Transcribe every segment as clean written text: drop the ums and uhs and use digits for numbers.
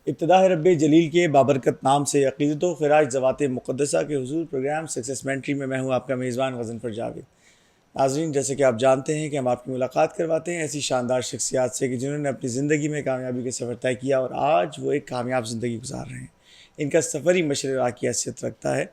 ابتدا ہے رب جلیل کے بابرکت نام سے عقیدت و خراج ذوات مقدسہ کے حضور پروگرام سکسیس مینٹری میں ہوں آپ کا میزبان غضنفر جاوید۔ ناظرین، جیسے کہ آپ جانتے ہیں کہ ہم آپ کی ملاقات کرواتے ہیں ایسی شاندار شخصیات سے کہ جنہوں نے اپنی زندگی میں کامیابی کا سفر طے کیا اور آج وہ ایک کامیاب زندگی گزار رہے ہیں۔ ان کا سفر ہی مشرِ راہ کی حیثیت رکھتا ہے۔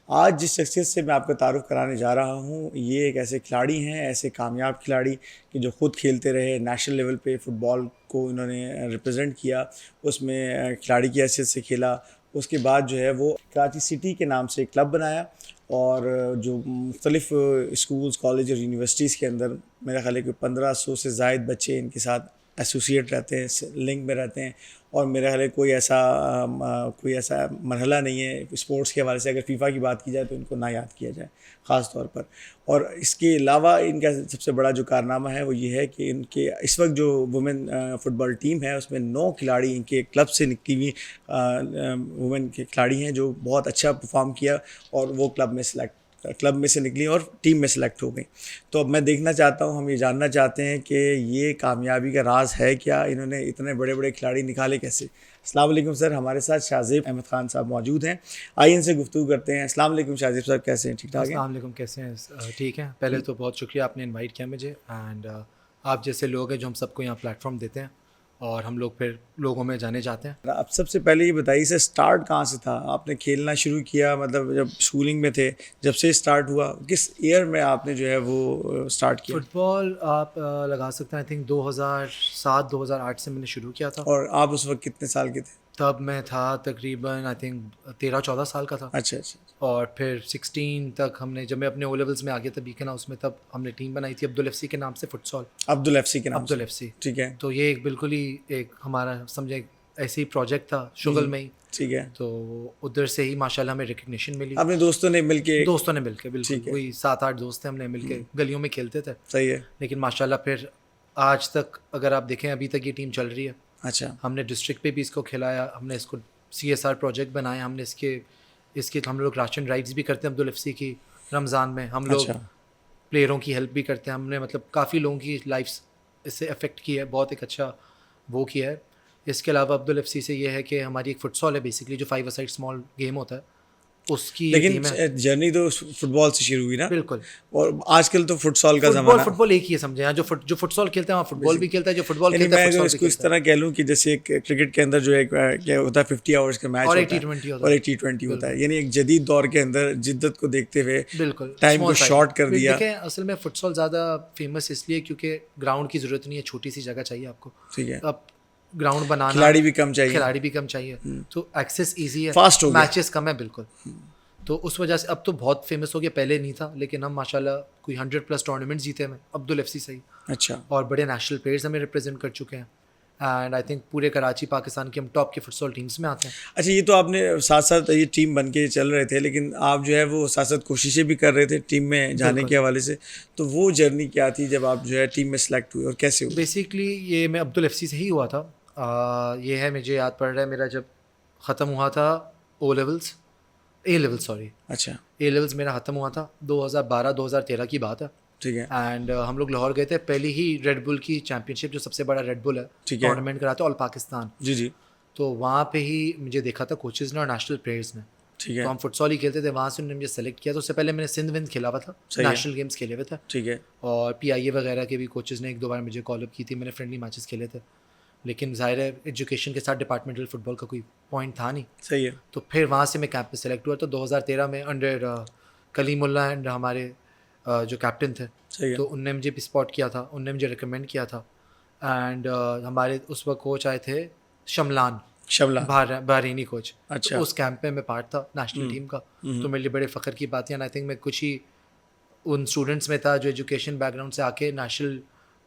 آج جس شخصیت سے میں آپ کا تعارف کرانے جا رہا ہوں، یہ ایک ایسے کھلاڑی ہیں، ایسے کامیاب کھلاڑی کہ جو خود کھیلتے رہے، نیشنل لیول پہ فٹ بال کو انہوں نے ریپرزینٹ کیا، اس میں کھلاڑی کی حیثیت سے کھیلا۔ اس کے بعد جو ہے وہ کراچی سٹی کے نام سے ایک کلب بنایا اور جو مختلف اسکولز، کالج اور یونیورسٹیز کے اندر میرا خیال ہے کہ 1500 سے زائد بچے ان کے ساتھ ایسوسیٹ رہتے ہیں، لنک میں رہتے ہیں، اور میرا خیال ہے کوئی ایسا مرحلہ نہیں ہے اسپورٹس کے حوالے سے اگر فیفا کی بات کی جائے تو ان کو نہ یاد کیا جائے خاص طور پر۔ اور اس کے علاوہ ان کا سب سے بڑا جو کارنامہ ہے وہ یہ ہے کہ ان کے اس وقت جو وومن فٹ بال ٹیم ہے اس میں 9 کھلاڑی ان کے کلب سے نکلی ہوئی وومن کے کھلاڑی ہیں جو بہت اچھا پرفارم کیا اور وہ کلب میں سے نکلی اور ٹیم میں سلیکٹ ہو گئی۔ تو اب میں دیکھنا چاہتا ہوں، ہم یہ جاننا چاہتے ہیں کہ یہ کامیابی کا راز ہے کیا، انہوں نے اتنے بڑے بڑے کھلاڑی نکالے کیسے۔ السلام علیکم سر، ہمارے ساتھ شاہزیب احمد خان صاحب موجود ہیں، آئیے ان سے گفتگو کرتے ہیں۔ السلام علیکم شاہزیب صاحب، کیسے ہیں؟ ٹھیک ٹھاک ہیں؟ السلام علیکم، کیسے ہیں؟ ٹھیک ہیں۔ پہلے تو بہت شکریہ آپ نے انوائٹ کیا مجھے، اینڈ آپ جیسے لوگ ہیں جو ہم سب کو یہاں پلیٹ فارم دیتے ہیں اور ہم لوگ پھر لوگوں میں جانے جاتے ہیں۔ اب سب سے پہلے یہ بتائیے سر، سٹارٹ کہاں سے تھا؟ آپ نے کھیلنا شروع کیا مطلب جب اسکولنگ میں تھے، جب سے سٹارٹ ہوا، کس ایئر میں آپ نے جو ہے وہ سٹارٹ کیا؟ فٹ بال آپ لگا سکتے ہیں، آئی تھنک 2007 2008 سے میں نے شروع کیا تھا۔ اور آپ اس وقت کتنے سال کے تھے؟ تب میں تھا تقریباً آئی تھنک 13-14 سال کا تھا، اچھا اچھا، اور پھر 16 تک ہم نے، جب میں اپنے او لیولس میں آگے تھا بیکن ہاؤس میں، تب ہم نے ٹیم بنائی تھی عبد الFC کے نام سے، فٹ سال عبد الFC کے نام عبد سے۔ الFC۔ ٹھیک ہے، تو یہ ایک بالکل ہی ایک ہمارا سمجھے ایسے ہی پروجیکٹ تھا شغل میں ہی، ٹھیک ہے۔ تو ادھر سے ہی ماشاء اللہ ہمیں ریکگنیشن ملی، اپنے دوستوں نے مل کے؟ دوستوں نے مل کے، بالکل ٹھیک ہے، وہی 7-8 دوست ہیں، ہم نے مل کے گلیوں میں کھیلتے تھے۔ صحیح ہے، لیکن ماشاء اللہ پھر آج تک اگر آپ دیکھیں ابھی تک یہ ٹیم چل رہی ہے۔ اچھا، ہم نے ڈسٹرکٹ پہ بھی اس کو کھلایا، ہم نے اس کو CSR پروجیکٹ بنایا، ہم نے اس کے ہم لوگ راشن ڈرائیوز بھی کرتے ہیں عبد الFC کی، رمضان میں ہم لوگ اچھا، پلیئروں کی ہیلپ بھی کرتے ہیں، ہم نے مطلب کافی لوگوں کی لائفس اس سے افیکٹ کی ہے، بہت ایک اچھا وہ کیا ہے۔ اس کے علاوہ عبد الFC سے یہ ہے کہ ہماری ایک فٹ سال ہے بیسکلی، جو 5 اسائڈ اسمال گیم ہوتا ہے، اس کی لیکن ٹیم ہے۔ جرنی تو فٹ بال سے شروع ہوئی نا؟ بالکل، اور آج کل تو فٹ سال کا زمانہ۔ فٹ بال ایک ہی ہے سمجھے، جو فٹ سال کھیلتے ہیں وہاں فٹ بال بھی کھیلتا ہے، جو فٹ بال یعنی کھیلتا میں ہے فٹ اگر سال اس بھی کو اس کھیلتا ہے، طرح کہہ لوں کہ جیسے ایک کرکٹ کے اندر جو ایک کیا ہوتا ہے 50 آورز کا میچ اور ہوتا ایک ہے T20 ہوتا اور ہے، ایک T20 ہوتا ہے، یعنی ایک جدید دور کے اندر جدت کو دیکھتے ہوئے بالکل ٹائم کو شارٹ کر دیا۔ دیکھیں اصل میں فٹ سال زیادہ فیمس اس لیے کیونکہ گراؤنڈ کی ضرورت نہیں ہے، چھوٹی سی جگہ چاہیے آپ کو، ٹھیک ہے، اب گراؤنڈ بنانا، کھلاڑی بھی کم چاہیے، کھلاڑی بھی کم چاہیے، تو ایکسیس ایزی ہے، فاسٹ ہو گیا، میچز کم ہے، بالکل۔ تو اس وجہ سے اب تو بہت فیمس ہو گیا، پہلے نہیں تھا، لیکن ہم ماشاء اللہ کوئی 100+ ٹورنامنٹ جیتے ہیں عبد الFC سے ہی، اچھا، اور بڑے نیشنل پلیئرز ہمیں ریپرزینٹ کر چکے ہیں، اینڈ آئی تھنک پورے کراچی پاکستان کی ہم ٹاپ کی فٹ سال ٹیمس میں آتے ہیں۔ اچھا، یہ تو آپ نے ساتھ ساتھ یہ ٹیم بن کے چل رہے تھے، لیکن آپ جو ہے وہ ساتھ ساتھ کوششیں بھی کر رہے تھے ٹیم میں جانے کے حوالے سے، تو وہ جرنی کیا تھی جب آپ جو ہے ٹیم میں سلیکٹ ہوئے اور کیسے ہوئے؟ بیسکلی یہ میں عبد الFC سے ہی ہوا تھا، یہ ہے مجھے یاد پڑ رہا ہے میرا جب ختم ہوا تھا اے لیولز میرا ختم ہوا تھا 2012-2013 کی بات ہے، ٹھیک ہے، اینڈ ہم لوگ لاہور گئے تھے، پہلی ہی ریڈ بل کی چیمپئن شپ، جو سب سے بڑا ریڈ بل ہے، ٹھیک ہے، ٹورنامنٹ کراتے آل پاکستان، جی جی، تو وہاں پہ ہی مجھے دیکھا تھا کوچز نے اور نیشنل پلیئرز نے، ٹھیک ہے، تو ہم فٹ سال ہی کھیلتے تھے، وہاں سے انہوں نے مجھے سلیکٹ کیا، تو اس سے پہلے میں نے سندھ وندھ کھیلا ہوا تھا، نیشنل گیمس کھیلے ہوئے تھے، ٹھیک ہے، اور PIA وغیرہ کے بھی کوچز نے 1-2 بار مجھے کال اپ کی تھی، میں نے فرینڈلی میچز کھیلے تھے، لیکن ظاہر ہے ایجوکیشن کے ساتھ ڈپارٹمنٹل فٹ بال کا کوئی پوائنٹ تھا نہیں، صحیح ہے، تو پھر وہاں سے میں کیمپ میں سلیکٹ ہوا، تو 2013 میں انڈر کلیم اللہ اینڈ ہمارے جو کیپٹن تھے، صحیح ہے، تو ان نے مجھے بھی اسپاٹ کیا تھا، ان نے مجھے ریکمینڈ کیا تھا، اینڈ ہمارے اس وقت کوچ آئے تھے شملان، شملہ، بحرینی کوچ، اچھا، تو اس کیمپ میں پارٹ تھا نیشنل ٹیم کا، تو میرے لیے بڑے فخر کی بات ہے، اینڈ آئی تھنک میں کچھ ہی ان اسٹوڈنٹس میں تھا جو ایجوکیشن بیک گراؤنڈ سے آ کے نیشنل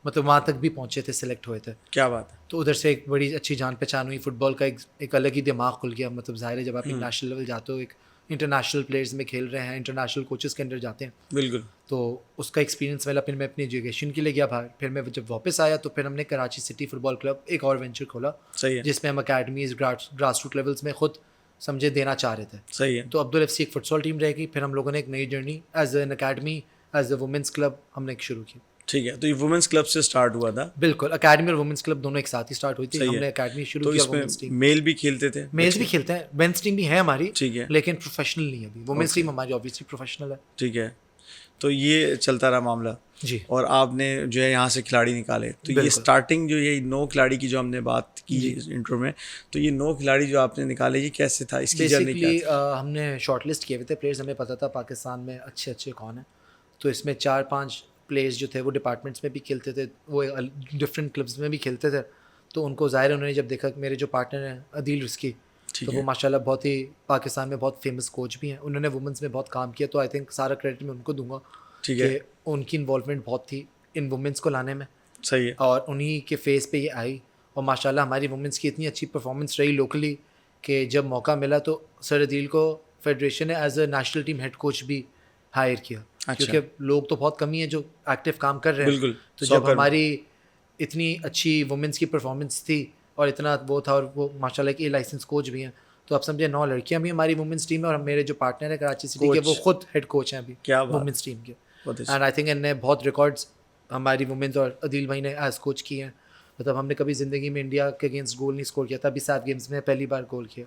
مطلب وہاں تک بھی پہنچے تھے، سلیکٹ ہوئے تھے، کیا بات ہے، تو ادھر سے ایک بڑی اچھی جان پہچان ہوئی، فٹ بال کا ایک الگ ہی دماغ کھل گیا، مطلب ظاہر ہے جب آپ ایک نیشنل لیول جاتے ہو، ایک انٹرنیشنل پلیئرز میں کھیل رہے ہیں، انٹرنیشنل کوچز کے اندر جاتے ہیں، بالکل، تو اس کا ایکسپیرینس والا، پھر میں اپنی ایجوکیشن کے لیے گیا باہر، پھر میں جب واپس آیا تو پھر ہم نے کراچی سٹی فٹ بال کلب ایک اور وینچر کھولا، صحیح ہے، جس میں ہم اکیڈمیز گراس روٹ لیولس میں خود سمجھے دینا چاہ رہے تھے، صحیح ہے، تو عبد الFC ایک فٹ سال ٹیم رہے گی، پھر ہم لوگوں نے ایک نئی journey as an academy, as a women's club ہم نے شروع کی۔ ٹھیک ہے. تو یہ وومنس کلب سے اسٹارٹ ہوا تھا؟ بالکل, اکیڈمی اور وومنس کلب دونوں ایک ساتھ ہی اسٹارٹ ہوئی تھی. ہم نے اکیڈمی شروع کیا, تو اس میں میل بھی کھیلتے تھے؟ میلز بھی کھیلتے ہیں, مینس ٹیم بھی ہے ہماری, ٹھیک ہے, لیکن پروفیشنل نہیں ہے ابھی. وومنس ٹیم ہماری آبویسلی پروفیشنل ہے. ٹھیک ہے. تو یہ چلتا رہا معاملہ جی. اور آپ نے جو ہے یہاں سے کھلاڑی نکالے. تو یہ اسٹارٹنگ جو یہ 9 کھلاڑی کی جو ہم نے بات کی انٹرو میں, تو یہ 9 کھلاڑی جو آپ نے نکالے یہ کیسے تھا, اس کی جرنی کیا تھی؟ ہم نے شارٹ لسٹ کیے ہوئے تھے پلیئرز, ہمیں پتا تھا پاکستان میں اچھے کون ہیں. تو اس میں 4-5 پلیئرز جو تھے وہ ڈپارٹمنٹس میں بھی کھیلتے تھے, وہ ڈفرینٹ کلبز میں بھی کھیلتے تھے. تو ان کو ظاہر انہوں نے جب دیکھا, میرے جو پارٹنر ہیں عدیل رزقی, تو وہ ماشاء اللہ بہت ہی پاکستان میں بہت فیمس کوچ بھی ہیں, انہوں نے وومنس میں بہت کام کیا. تو آئی تھنک سارا کریڈٹ میں ان کو دوں گا کہ ان کی انوالومنٹ بہت تھی ان وومنس کو لانے میں. صحیح ہے. اور انہی کے فیس پہ یہ آئی, اور ماشاء اللہ ہماری وومنس کی اتنی اچھی پرفارمنس رہی لوکلی کہ جب موقع ملا تو سر عدیل کو فیڈریشن نے as a national team head coach بھی ہائر کیا, کیونکہ لوگ تو بہت کم ہی ہیں جو ایکٹیو کام کر رہے ہیں. بالکل. تو جب ہماری اتنی اچھی وومنس کی پرفارمنس تھی اور اتنا وہ تھا, اور وہ ماشاء اللہ کہ لائسنس کوچ بھی ہیں, تو آپ سمجھے 9 لڑکیاں بھی ہماری وومنس ٹیم میں, اور میرے جو پارٹنر ہیں کراچی سٹی کے وہ خود ہیڈ کوچ ہیں ابھی وومنس ٹیم کے. اینڈ آئی تھنک ان نے بہت ریکارڈس ہماری وومنس اور عدیل بھائی نے ایز کوچ کیے ہیں. مطلب ہم نے کبھی زندگی میں انڈیا کے اگینسٹ گول نہیں اسکور کیا تھا, ابھی 7 گیمز میں پہلی بار گول کیا,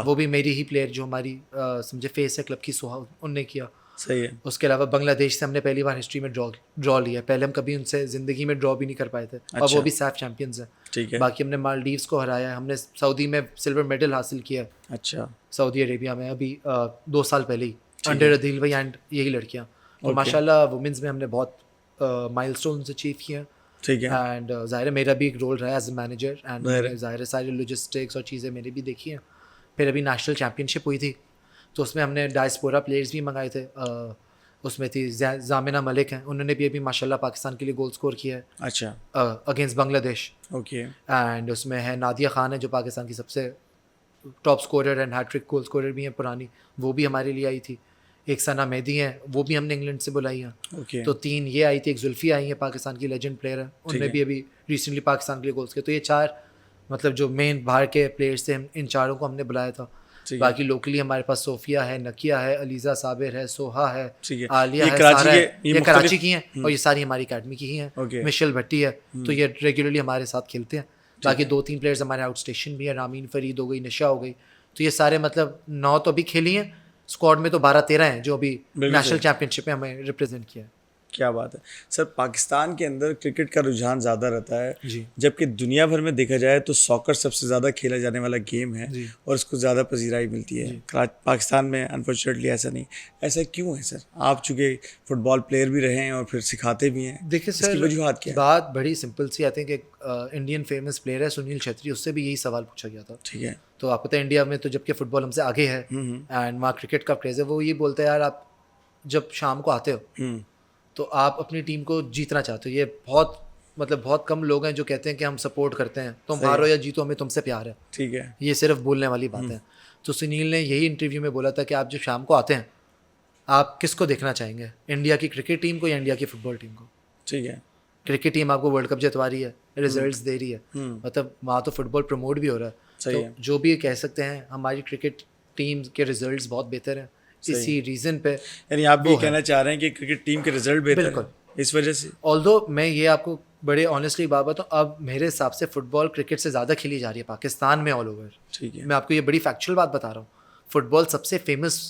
وہ بھی میری ہی پلیئر جو ہماری سمجھے فیس ہے کلب کی, سوہا, ان نے کیا. صحیح ہے. اس کے علاوہ بنگلہ دیش سے ہم نے پہلی بار ہسٹری میں ڈرا لیا, پہلے ہم کبھی ان سے زندگی میں ڈرا بھی نہیں کر پائے تھے, اور وہ بھی سیف چیمپئنز ہیں. ٹھیک ہے. باقی ہم نے مالڈیوز کو ہرایا ہے, ہم نے سعودی میں سلور میڈل حاصل کیا. اچھا. سعودی عربیہ میں ابھی 2 سال پہلے ہی, انڈر عدیل بھائی اینڈ یہی لڑکیاں. تو ماشاء اللہ وومنس میں ہم نے بہت مائل اسٹونس اچیو کیے ہیں. ٹھیک ہے. اینڈ ظاہر ہے میرا بھی ایک رول رہا ہے ایز اے مینیجر, اینڈ ظاہر ہے ساری لوجسٹکس اور چیزیں میں نے بھی دیکھی ہیں. پھر ابھی نیشنل چیمپئن شپ ہوئی تھی, تو اس میں ہم نے ڈائسپورا پلیئرز بھی منگائے تھے. اس میں تھی زامنہ ملک ہیں, انہوں نے بھی ابھی ماشاء اللہ پاکستان کے لیے گول اسکور کیا ہے. اچھا. اگینسٹ بنگلہ دیش. اوکے. اینڈ اس میں ہے نادیہ خان ہے جو پاکستان کی سب سے top scorer and hat-trick goal scorer بھی ہیں پرانی, وہ بھی ہمارے لیے آئی تھی. ایک ثنا مہدی ہیں, وہ بھی ہم نے انگلینڈ سے بلائی ہیں. تو 3 یہ آئی تھی, ایک زلفی آئی ہیں پاکستان کی لیجنڈ پلیئر ہے, ان نے بھی ابھی ریسنٹلی پاکستان کے لیے گولس کیے. تو یہ 4 مطلب جو مین باہر کے پلیئرس تھے, ان 4 کو ہم نے بلایا تھا. باقی لوکلی ہمارے پاس صوفیہ ہے, نکیہ ہے, علیزہ صابر ہے, سوہا ہے, عالیہ ہے, سارا ہے. یہ کراچی کی ہیں اور یہ ساری ہماری اکیڈمی کی ہی ہیں. مشل بھٹی ہے, تو یہ ریگولرلی ہمارے ساتھ کھیلتے ہیں. باقی 2-3 پلیئرز ہمارے آؤٹ اسٹیشن بھی ہیں, رامین فرید ہو گئی, نشا ہو گئی. تو یہ سارے مطلب 9 تو ابھی کھیلی ہیں, اسکواڈ میں تو 12-13 ہیں جو ابھی نیشنل چیمپئن شپ میں ہمیں ریپرزینٹ کیا ہے. کیا بات ہے سر. پاکستان کے اندر کرکٹ کا رجحان زیادہ رہتا ہے, جبکہ دنیا بھر میں دیکھا جائے تو ساکر سب سے زیادہ کھیلا جانے والا گیم ہے, اور اس کو زیادہ پذیرائی ملتی ہے. پاکستان میں انفارچونیٹلی ایسا نہیں. ایسا کیوں ہے سر؟ آپ چونکہ فٹ بال پلیئر بھی رہے ہیں اور پھر سکھاتے بھی ہیں. دیکھیں سر, وجوہات کیا؟ بات بڑی سمپل سی آتی ہے کہ انڈین فیمس پلیئر ہے سنیل چھتری, اس سے بھی یہی سوال پوچھا گیا تھا. ٹھیک ہے. تو آپ پتہ ہے انڈیا میں تو جبکہ فٹ بال ہم سے آگے ہے اینڈ وہاں کرکٹ کا کریز ہے, وہ یہ بولتے ہیں یار آپ جب شام کو آتے ہو تو آپ اپنی ٹیم کو جیتنا چاہتے ہو. یہ بہت کم لوگ ہیں جو کہتے ہیں کہ ہم سپورٹ کرتے ہیں, تم ہارو یا جیتو ہمیں تم سے پیار ہے. ٹھیک ہے. یہ صرف بولنے والی بات ہے. تو سنیل نے یہی انٹرویو میں بولا تھا کہ آپ جب شام کو آتے ہیں آپ کس کو دیکھنا چاہیں گے, انڈیا کی کرکٹ ٹیم کو یا انڈیا کی فٹ بال ٹیم کو؟ ٹھیک ہے. کرکٹ ٹیم آپ کو ورلڈ کپ جتوا رہی ہے, ریزلٹس دے رہی ہے, مطلب وہاں تو فٹ بال پروموٹ بھی ہو رہا ہے. تو جو بھی کہہ سکتے ہیں ہماری کرکٹ ٹیم کے ریزلٹس بہت بہتر ہیں, اسی ریزن پہ. یعنی آپ بھی کہنا چاہ رہے ہیں کہ کرکٹ ٹیم کے ریزلٹ بہتر ہیں اس وجہ سے؟ آلدو میں یہ آپ کو بڑے آنیسٹلی بات بتاؤں, اب میرے حساب سے فٹ بال کرکٹ سے زیادہ کھیلی جا رہی ہے پاکستان میں آل اوور. ٹھیک ہے. میں آپ کو یہ بڑی فیکچوئل بات بتا رہا ہوں, فٹ بال سب سے فیمس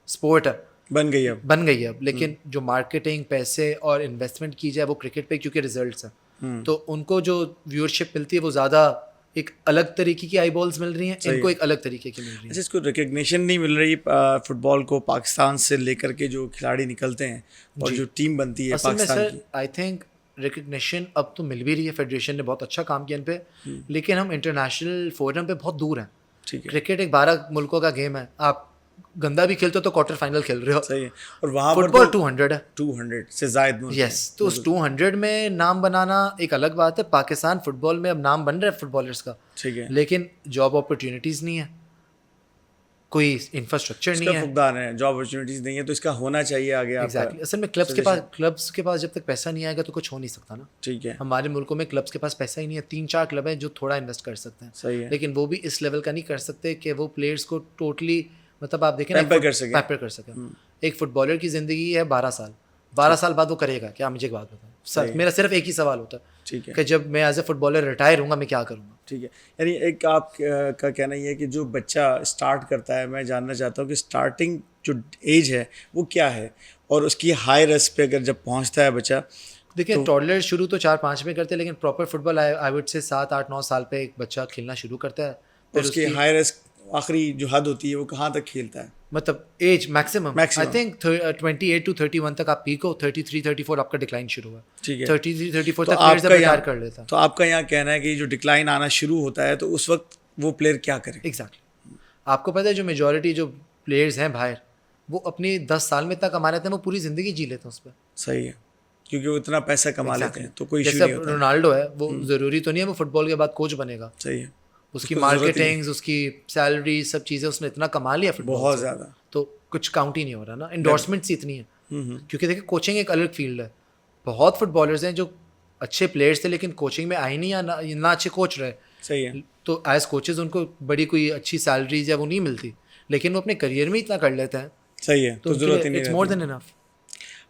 اسپورٹ ہے, بن گئی ہے اب. لیکن جو مارکیٹنگ پیسے اور انویسٹمنٹ کی جائے وہ کرکٹ پہ, کیونکہ ریزلٹس ہیں, تو ان کو جو ویورشپ ملتی ہے وہ زیادہ ایک الگ طریقے کی آئی بالز مل رہی ہیں, ان کو ایک الگ طریقے کی مل رہی ہیں. اس کو ریکگنیشن نہیں مل رہی فٹ بال کو پاکستان سے لے کر کے جو کھلاڑی نکلتے ہیں اور جو ٹیم بنتی ہے پاکستان کی. آئی تھنک ریکگنیشن اب تو مل بھی رہی ہے, فیڈریشن نے بہت اچھا کام کیا ان پہ, لیکن ہم انٹرنیشنل فورم پہ بہت دور ہیں. کرکٹ ایک 12 ملکوں کا گیم ہے, آپ گندا بھی کھیلتے ہو تو کوارٹر فائنل کھیل رہے ہو. صحیح ہے. اور وہاں فٹ بال 200 ہے, 200 سے زائد. یس, تو اس 200 میں نام بنانا ایک الگ بات ہے. پاکستان فٹ بال میں اب نام بن رہا ہے فٹ بالرس کا, ٹھیک ہے, لیکن جاب اپرچونیٹیز نہیں ہے, کوئی انفراسٹرکچر نہیں ہے, فقدان ہے, جاب اپرچونیٹیز نہیں ہے, تو اس کا ہونا چاہیے آگے. ایگزیکٹلی. اصل میں کلبس کے پاس جب تک پیسہ نہیں آئے گا تو کچھ ہو نہیں سکتا نا. ٹھیک ہے. ہمارے ملکوں میں کلبس کے پاس پیسہ ہی نہیں ہے, 3-4 کلب ہیں جو تھوڑا انویسٹ کر سکتے ہیں. صحیح ہے. لیکن وہ بھی اس لیول کا نہیں کر سکتے کہ وہ پلیئرس کو ٹوٹلی مطلب آپ دیکھیں پیمپر کر سکیں. ایک فٹ بالر کی زندگی ہے 12 سال, 12 سال بعد وہ کرے گا کیا؟ مجھے ایک بات بتائیں, میرا صرف ایک ہی سوال ہوتا ہے ٹھیک ہے کہ جب میں as a footballer retire ہوں گا میں کیا کروں گا. ٹھیک ہے. یعنی ایک آپ کا کہنا یہ ہے کہ جو بچہ اسٹارٹ کرتا ہے, میں جاننا چاہتا ہوں کہ اسٹارٹنگ جو ایج ہے وہ کیا ہے, اور اس کی ہائی رسک پہ اگر جب پہنچتا ہے بچہ. دیکھیں ٹوڈلر شروع تو 4-5 میں کرتے ہیں, لیکن proper football I would سے 7-8-9 سال پہ ایک بچہ کھیلنا شروع کرتا ہے. پھر اس کی ہائی رسک آخری جو حد ہوتی ہے وہ کہاں تک کھیلتا ہے؟ مطلب age maximum I think 28 to 31 تک آپ پیک ہو, 33-34 آپ کا ڈکلائن شروع ہوا. ٹھیک ہے, 33-34 تک پلیئرز ریٹائر کر لیتا. تو آپ کا یہاں کہنا ہے کہ جو ڈکلائن آنا شروع ہوتا ہے تو اس وقت وہ پلیئر کیا کرے؟ ایگزیکٹلی. آپ کو پتہ ہے جو میجورٹی جو پلیئرز ہیں باہر وہ اپنی 10 سال میں اتنا کما لیتے ہیں, وہ پوری زندگی جی لیتے ہیں اس پہ. صحیح ہے, کیونکہ وہ اتنا پیسہ کما لیتے ہیں تو کوئی ایشو نہیں ہوتا. رونالڈو ہے, وہ ضروری تو نہیں ہے وہ فٹ بال کے بعد کوچ بنے گا. صحیح ہے, اس کی مارکیٹنگ, اس کی سیلری, سب چیزیں اس نے اتنا کما لیا فٹ بال بہت زیادہ, تو کچھ کاؤنٹ ہی نہیں ہو رہا نا. انڈورسمنٹس اتنی ہیں کیونکہ دیکھیں کوچنگ ایک الگ فیلڈ ہے. بہت فٹ بالرز ہیں جو اچھے پلیئرس تھے لیکن کوچنگ میں آئے نہیں یا نہ اچھے کوچ رہے. صحیح ہے, تو ایز کوچز ان کو بڑی کوئی اچھی سیلریز یا وہ نہیں ملتی, لیکن وہ اپنے کریئر میں اتنا کر لیتے ہیں. صحیح ہے, تو ضرورت ہی نہیں اٹس مور دین انف.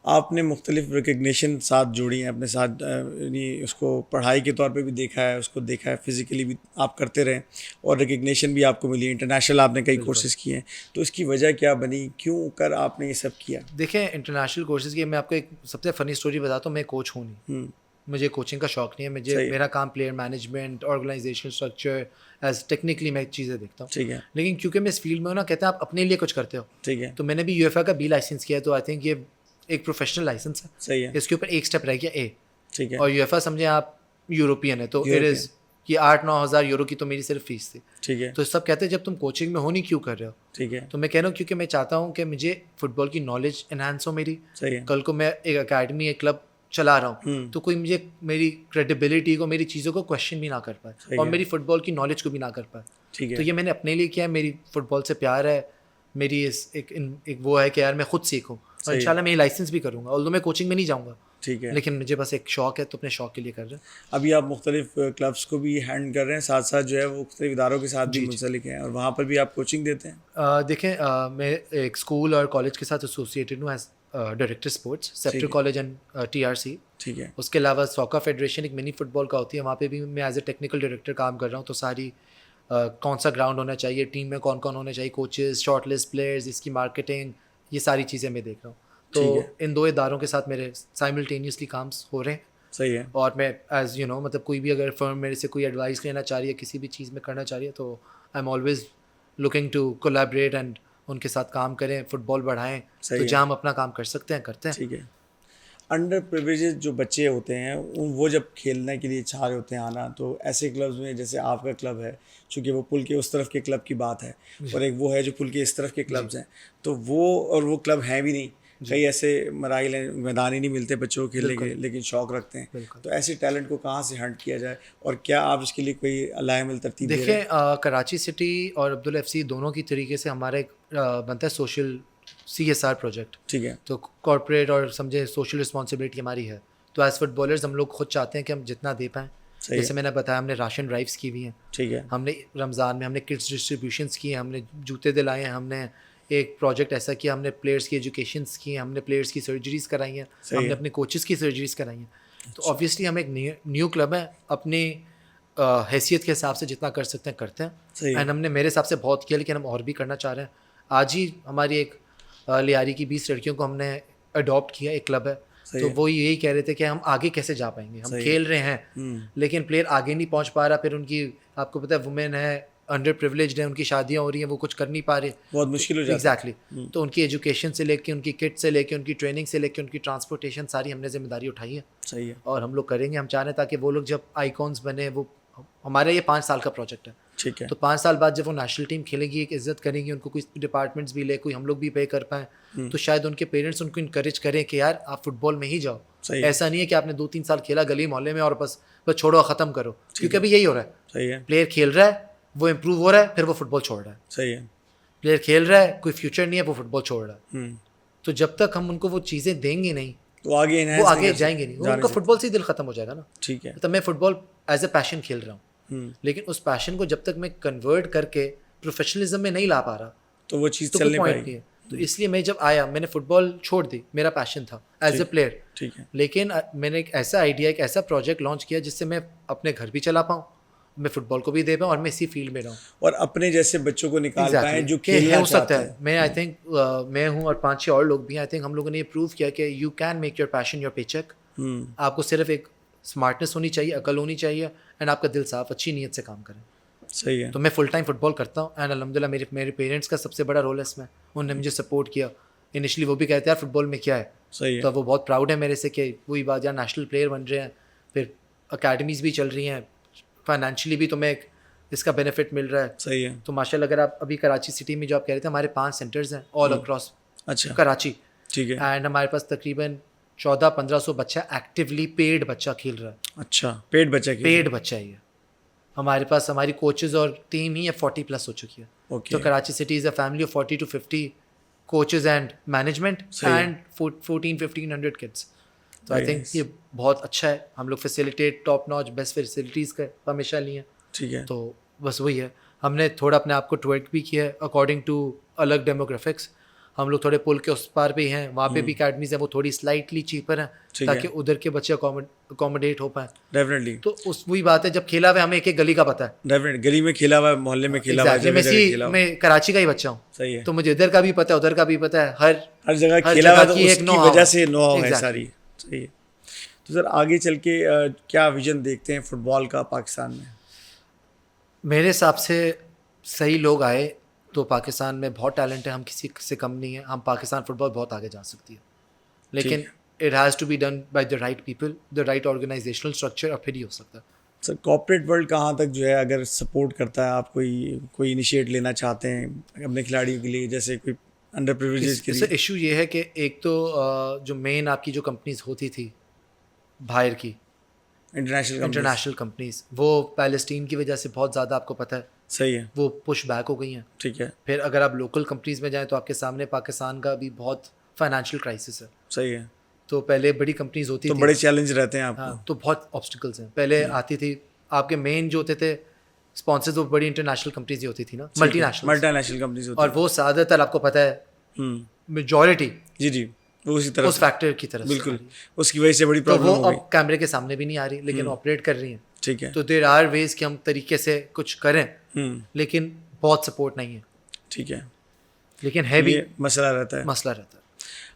آپ نے مختلف ریکگنیشن ساتھ جوڑی ہیں اپنے ساتھ, یعنی اس کو پڑھائی کے طور پہ بھی دیکھا ہے, اس کو دیکھا ہے فزیکلی بھی آپ کرتے رہے, اور ریکگنیشن بھی آپ کو ملی, انٹرنیشنل آپ نے کئی کورسز کیے ہیں. تو اس کی وجہ کیا بنی, کیوں کر آپ نے یہ سب کیا؟ دیکھیں انٹرنیشنل کورسز کی میں آپ کو ایک سب سے فنی اسٹوری بتاتا ہوں. میں کوچ ہوں نہیں, مجھے کوچنگ کا شوق نہیں ہے. مجھے میرا کام player management, organization structure, as technically میں چیزیں دیکھتا ہوں. ٹھیک ہے, لیکن کیونکہ میں اس فیلڈ میں ہوں نا, کہتے ہیں آپ اپنے لیے کچھ کرتے ہو. ٹھیک ہے, تو میں نے بھی یو ایف اے کا بی لائسنس کیا ہے, تو آئی تھنک یہ ایک پروفیشنل لائسنس ہے. صحیح ہے, اس کے اوپر ایک اسٹیپ رہ گیا اے. ٹھیک ہے, اور یو ایف اے سمجھیں آپ یوروپین ہے, تو اٹ از یہ 8-9 ہزار یورو کی تو میری صرف فیس تھی. ٹھیک ہے, تو سب کہتے ہیں جب تم کوچنگ میں ہو نہیں کیوں کر رہے ہو. ٹھیک ہے, تو میں کہہ رہا ہوں کیونکہ میں چاہتا ہوں کہ مجھے فٹ بال کی نالج انہینس ہو میری. صحیح ہے, کل کو میں ایک اکیڈمی, ایک کلب چلا رہا ہوں تو کوئی مجھے میری کریڈیبلٹی کو, میری چیزوں کو کوشچن بھی نہ کر پائے, اور میری فٹ بال کی نالج کو بھی نہ کر پائے. ٹھیک ہے, تو یہ میں نے اپنے لیے کیا ہے, میری فٹ بال سے پیار ہے, میری ایک وہ ہے کہ یار میں خود سیکھوں, اور ان شاء اللہ میں یہ لائسنس بھی کروں گا, اور میں کوچنگ میں نہیں جاؤں گا. ٹھیک ہے, لیکن مجھے بس ایک شوق ہے, تو اپنے شوق کے لیے کر رہے ہیں. ابھی آپ مختلف کلبس کو بھی ہینڈ کر رہے ہیں, ساتھ ساتھ جو ہے وہ مختلف اداروں کے ساتھ بھی منسلک ہیں, اور وہاں پر بھی آپ کوچنگ دیتے ہیں؟ دیکھیں میں ایک اسکول اور کالج کے ساتھ ایسوسیٹیڈ ہوں as director sports, Sceptre college and TRC. ٹھیک ہے, اس کے علاوہ سوکا فیڈریشن ایک منی فٹ بال کا ہوتی ہے, وہاں پہ بھی میں ایز اے ٹیکنیکل ڈائریکٹر کام کر رہا ہوں. تو ساری کون سا گراؤنڈ ہونا چاہیے, ٹیم میں کون کون ہونا چاہیے, کوچز, شارٹ لسٹ پلیئرز, اس کی مارکیٹنگ, یہ ساری چیزیں میں دیکھ رہا ہوں. تو ان 2 اداروں کے ساتھ میرے سائملٹینیسلی کام ہو رہے ہیں. صحیح ہے, اور میں ایز یو نو مطلب کوئی بھی اگر فرم میرے سے کوئی ایڈوائس لینا چاہ رہی ہے, کسی بھی چیز میں کرنا چاہ رہی ہے, تو I am always looking to collaborate and ان کے ساتھ کام کریں, فٹ بال بڑھائیں. تو جہاں ہم اپنا کام کر سکتے ہیں کرتے ہیں. ٹھیک ہے. انڈر پریویلیجڈ جو بچے ہوتے ہیں وہ جب کھیلنے کے لیے چاہ رہے ہوتے ہیں آنا, تو ایسے کلبز میں جیسے آپ کا کلب ہے, چونکہ وہ پل کے اس طرف کے کلب کی بات ہے, اور ایک وہ ہے جو پل کے اس طرف کے کلبز ہیں, تو وہ کلب ہیں بھی نہیں, کئی ایسے مراحل ہیں, میدان ہی نہیں ملتے بچوں کو کھیلنے کے, لیکن شوق رکھتے ہیں. تو ایسے ٹیلنٹ کو کہاں سے ہنٹ کیا جائے, اور کیا آپ اس کے لیے کوئی علائم ترتیب دے رہے ہیں؟ دیکھیں کراچی سٹی اور عبداللہ FC دونوں کی طریقے سے ہمارا ایک بنتا ہے سوشل CSR پروجیکٹ. ٹھیک ہے, تو کارپوریٹ اور سمجھے سوشل رسپانسبلٹی ہماری ہے. تو ایز فٹ بالرز ہم لوگ خود چاہتے ہیں کہ ہم جتنا دے پائیں. جیسے میں نے بتایا, ہم نے راشن ڈرائیوس کی ہوئی ہیں. ٹھیک ہے, ہم نے رمضان میں ہم نے کٹس ڈسٹریبیوشنس کی ہیں, ہم نے جوتے دلائے ہیں, ہم نے ایک پروجیکٹ ایسا کیا, ہم نے پلیئرس کی ایجوکیشنس کی ہیں, ہم نے پلیئرس کی سرجریز کرائی ہیں, ہم نے اپنے کوچز کی سرجریز کرائی ہیں. تو آبویسلی ہم ایک نیو کلب ہے, اپنی حیثیت کے حساب سے جتنا کر سکتے ہیں کرتے ہیں. اینڈ ہم نے میرے حساب سے بہت کیا, لیکن ہم اور بھی کرنا چاہ رہے ہیں. آج ہی ہماری ایک لیاری کی 20 لڑکیوں کو ہم نے اڈاپٹ کیا, ایک کلب ہے. تو وہ یہی کہہ رہے تھے کہ ہم آگے کیسے جا پائیں گے, ہم کھیل رہے ہیں لیکن پلیئر آگے نہیں پہنچ پا رہا. پھر ان کی آپ کو پتہ ہے وومین ہے, انڈر پریولیجڈ ہیں, ان کی شادیاں ہو رہی ہیں, وہ کچھ کر نہیں پا رہے, بہت مشکل ہو جاتا ہے. ایگزیکٹلی. تو ان کی ایجوکیشن سے لے کے, ان کی کٹ سے لے کے, ان کی ٹریننگ سے لے کے, ان کی ٹرانسپورٹیشن ساری ہم نے ذمہ داری اٹھائی ہے. صحیح ہے, اور ہم لوگ کریں گے. ہم چاہ رہے ہیں تاکہ وہ لوگ جب آئیکونس بنے, وہ ہمارا یہ 5 سال کا پروجیکٹ ہے. ٹھیک ہے, تو 5 سال بعد جب وہ نیشنل ٹیم کھیلے گی, ایک عزت کریں گی, ان کو کوئی ڈپارٹمنٹس بھی لے, کوئی ہم لوگ بھی پے کر پائیں, تو شاید ان کے پیرنٹس ان کو انکریج کریں کہ یار آپ فٹ بال میں ہی جاؤ. ایسا نہیں ہے کہ آپ نے 2-3 سال کھیلا گلی محلے میں اور بس چھوڑو ختم کرو, کیونکہ ابھی یہی ہو رہا ہے. صحیح ہے, پلیئر کھیل رہا ہے, وہ امپروو ہو رہا ہے, پھر وہ فٹ بال چھوڑ رہا ہے. صحیح ہے, پلیئر کھیل رہا ہے, کوئی فیوچر نہیں ہے, وہ فٹ بال چھوڑ رہا ہے. تو جب تک ہم ان کو وہ چیزیں دیں گے نہیں, تو آگے جائیں گے نہیں, ان کا فٹ بال سے دل ختم ہو جائے گا نا. ٹھیک ہے, تو میں فٹ بال ایز اے پیشن کھیل رہا ہوں, لیکن اس پیشن کو جب تک میں کنورٹ کر کے پروفیشنلزم میں نہیں لا پا رہا, تو وہ چیز تو چلنے کوئی پائے پوائنٹ نہیں ہے. تو اس لیے میں جب آیا میں نے فٹ بال چھوڑ دی, میرا پیشن تھا ایز اے پلیئر, ٹھیک ہے, لیکن میں نے ایک ایسا آئیڈیا, ایک ایسا پروجیکٹ لانچ کیا جس سے میں اپنے گھر بھی چلا پاؤں, میں فٹ بال کو بھی دے پاؤں اور میں اسی فیلڈ میں رہوں اور اپنے جیسے بچوں کو نکال پائیں جو کہ کھیلنا ہو سکتا چاہتے ہے. ہیں. میں آئی تھنک میں ہوں اور 5-6 اور لوگ بھی ہیں, آئی تھنک ہم لوگوں نے یہ پروو کیا کہ you can make your passion your pay check. آپ کو صرف ایک اسمارٹنیس ہونی چاہیے, عقل ہونی چاہیے, اینڈ آپ کا دل صاف, اچھی نیت سے کام کریں. صحیح ہے. تو میں فل ٹائم فٹ بال کرتا ہوں اینڈ الحمد للہ میرے پیرنٹس کا سب سے بڑا رول ہے اس میں, انہوں نے مجھے سپورٹ کیا. انیشلی وہ بھی کہتے ہیں یار فٹ بال میں کیا ہے, صحیح ہے. تو وہ بہت پراؤڈ ہے میرے سے کہ وہی بات, یار نیشنل پلیئر بن رہے ہیں, پھر اکیڈمیز بھی چل رہی ہیں, فائنینشلی بھی تمہیں اس کا بینیفٹ مل رہا ہے. صحیح ہے. تو ماشاء اللہ اگر آپ ابھی کراچی سٹی میں جو آپ کہہ رہے تھے, ہمارے 5 سینٹرز ہیں آل اکراس اچھا, کراچی, ٹھیک ہے. اینڈ ہمارے پاس تقریباً 1400-1500 بچہ ایکٹیولی پیڈ بچہ کھیل رہا ہے. اچھا, پیڈ بچہ کی پیڈ بچہ ہی ہے ہمارے پاس. ہماری کوچز اور ٹیم ہی 40+ ہو چکی ہے. تو Karachi city is a family of 40 to 50 coaches and management and 1400-1500 kids. تو آئی تھنک یہ بہت اچھا ہے. ہم لوگ facilitate top notch best facilities کا ہمیشہ لیے ہیں. ٹھیک ہے. تو بس وہی ہے, ہم نے تھوڑا اپنے آپ کو ٹویٹ بھی کیا ہے اکارڈنگ ٹو الگ ڈیموگرافکس. ہم لوگ تھوڑے پل کے اس پار بھی ہیں, وہاں پہ بھی اکیڈمیز ہیں, وہ تھوڑی سلائٹلی چیپر ہیں تاکہ ادھر کے بچے اکوموڈیٹ ہو پائیں. ڈیفینیٹلی. تو اس وہی بات ہے, جب کھیلا ہوا ہمیں ایک ایک گلی کا پتہ ہے. ڈیفینیٹلی, گلی میں کھیلا ہوا ہے, محلے میں کھیلا ہوا ہے, میں کراچی کا ہی بچہ ہوں. صحیح ہے. تو مجھے ادھر کا بھی پتہ ہے, ادھر کا بھی پتہ ہے, ہر جگہ کھیلا ہوا, تو اس کی وجہ سے نو ہے ساری. صحیح ہے. تو سر آگے چل کے کیا ویژن دیکھتے ہیں فٹ بال کا پاکستان میں؟ میرے حساب سے صحیح لوگ آئے تو پاکستان میں بہت ٹیلنٹ ہے, ہم کسی سے کم نہیں ہیں. ہم پاکستان فٹ بال بہت آگے جا سکتی ہے, لیکن it has to be done by the right people, the right organisational structure, اور پھر ہی ہو سکتا ہے. سر کارپوریٹ ورلڈ کہاں تک جو ہے اگر سپورٹ کرتا ہے, آپ کوئی انیشیٹ لینا چاہتے ہیں اپنے کھلاڑیوں کے لیے, جیسے کوئی انڈر پریویلیجز کے لیے؟ سر ایشو یہ ہے کہ ایک تو جو مین آپ کی جو کمپنیز ہوتی تھی باہر کی انٹرنیشنل کمپنیز, وہ پیلسٹین کی وجہ سے بہت زیادہ آپ کو پتہ ہے, صحیح ہے, وہ پش بیک ہو گئی ہیں. ٹھیک ہے. پھر اگر آپ لوکل کمپنیز میں جائیں تو آپ کے سامنے پاکستان کا بھی بہت فائنینشیل کرائسس ہے. صحیح ہے. تو پہلے بڑی کمپنیز ہوتی تو تھیں, بڑے چیلنج رہتے ہیں آپ کو. تو بہت آبسٹیکلس ہیں. پہلے آتی تھی آپ کے مین جو ہوتے تھے اسپانسرز, وہ بڑی انٹرنیشنل کمپنیز ہی ہوتی تھی نا, ملٹی نیشنل کمپنیز ہوتی اور وہ زیادہ تر آپ کو پتہ ہے میجورٹی جی وہ اسی طرح اس فیکٹر کی طرف, بالکل اس کی وجہ سے بڑی پرابلم ہو گئی. گئی. اب کیمرے کے سامنے بھی نہیں آ رہی, لیکن آپریٹ کر رہی ہیں. ٹھیک ہے. تو دیر آر ویز کہ ہم طریقے سے کچھ کریں, لیکن بہت سپورٹ نہیں ہے. ٹھیک ہے. لیکن ہے بھی مسئلہ رہتا ہے.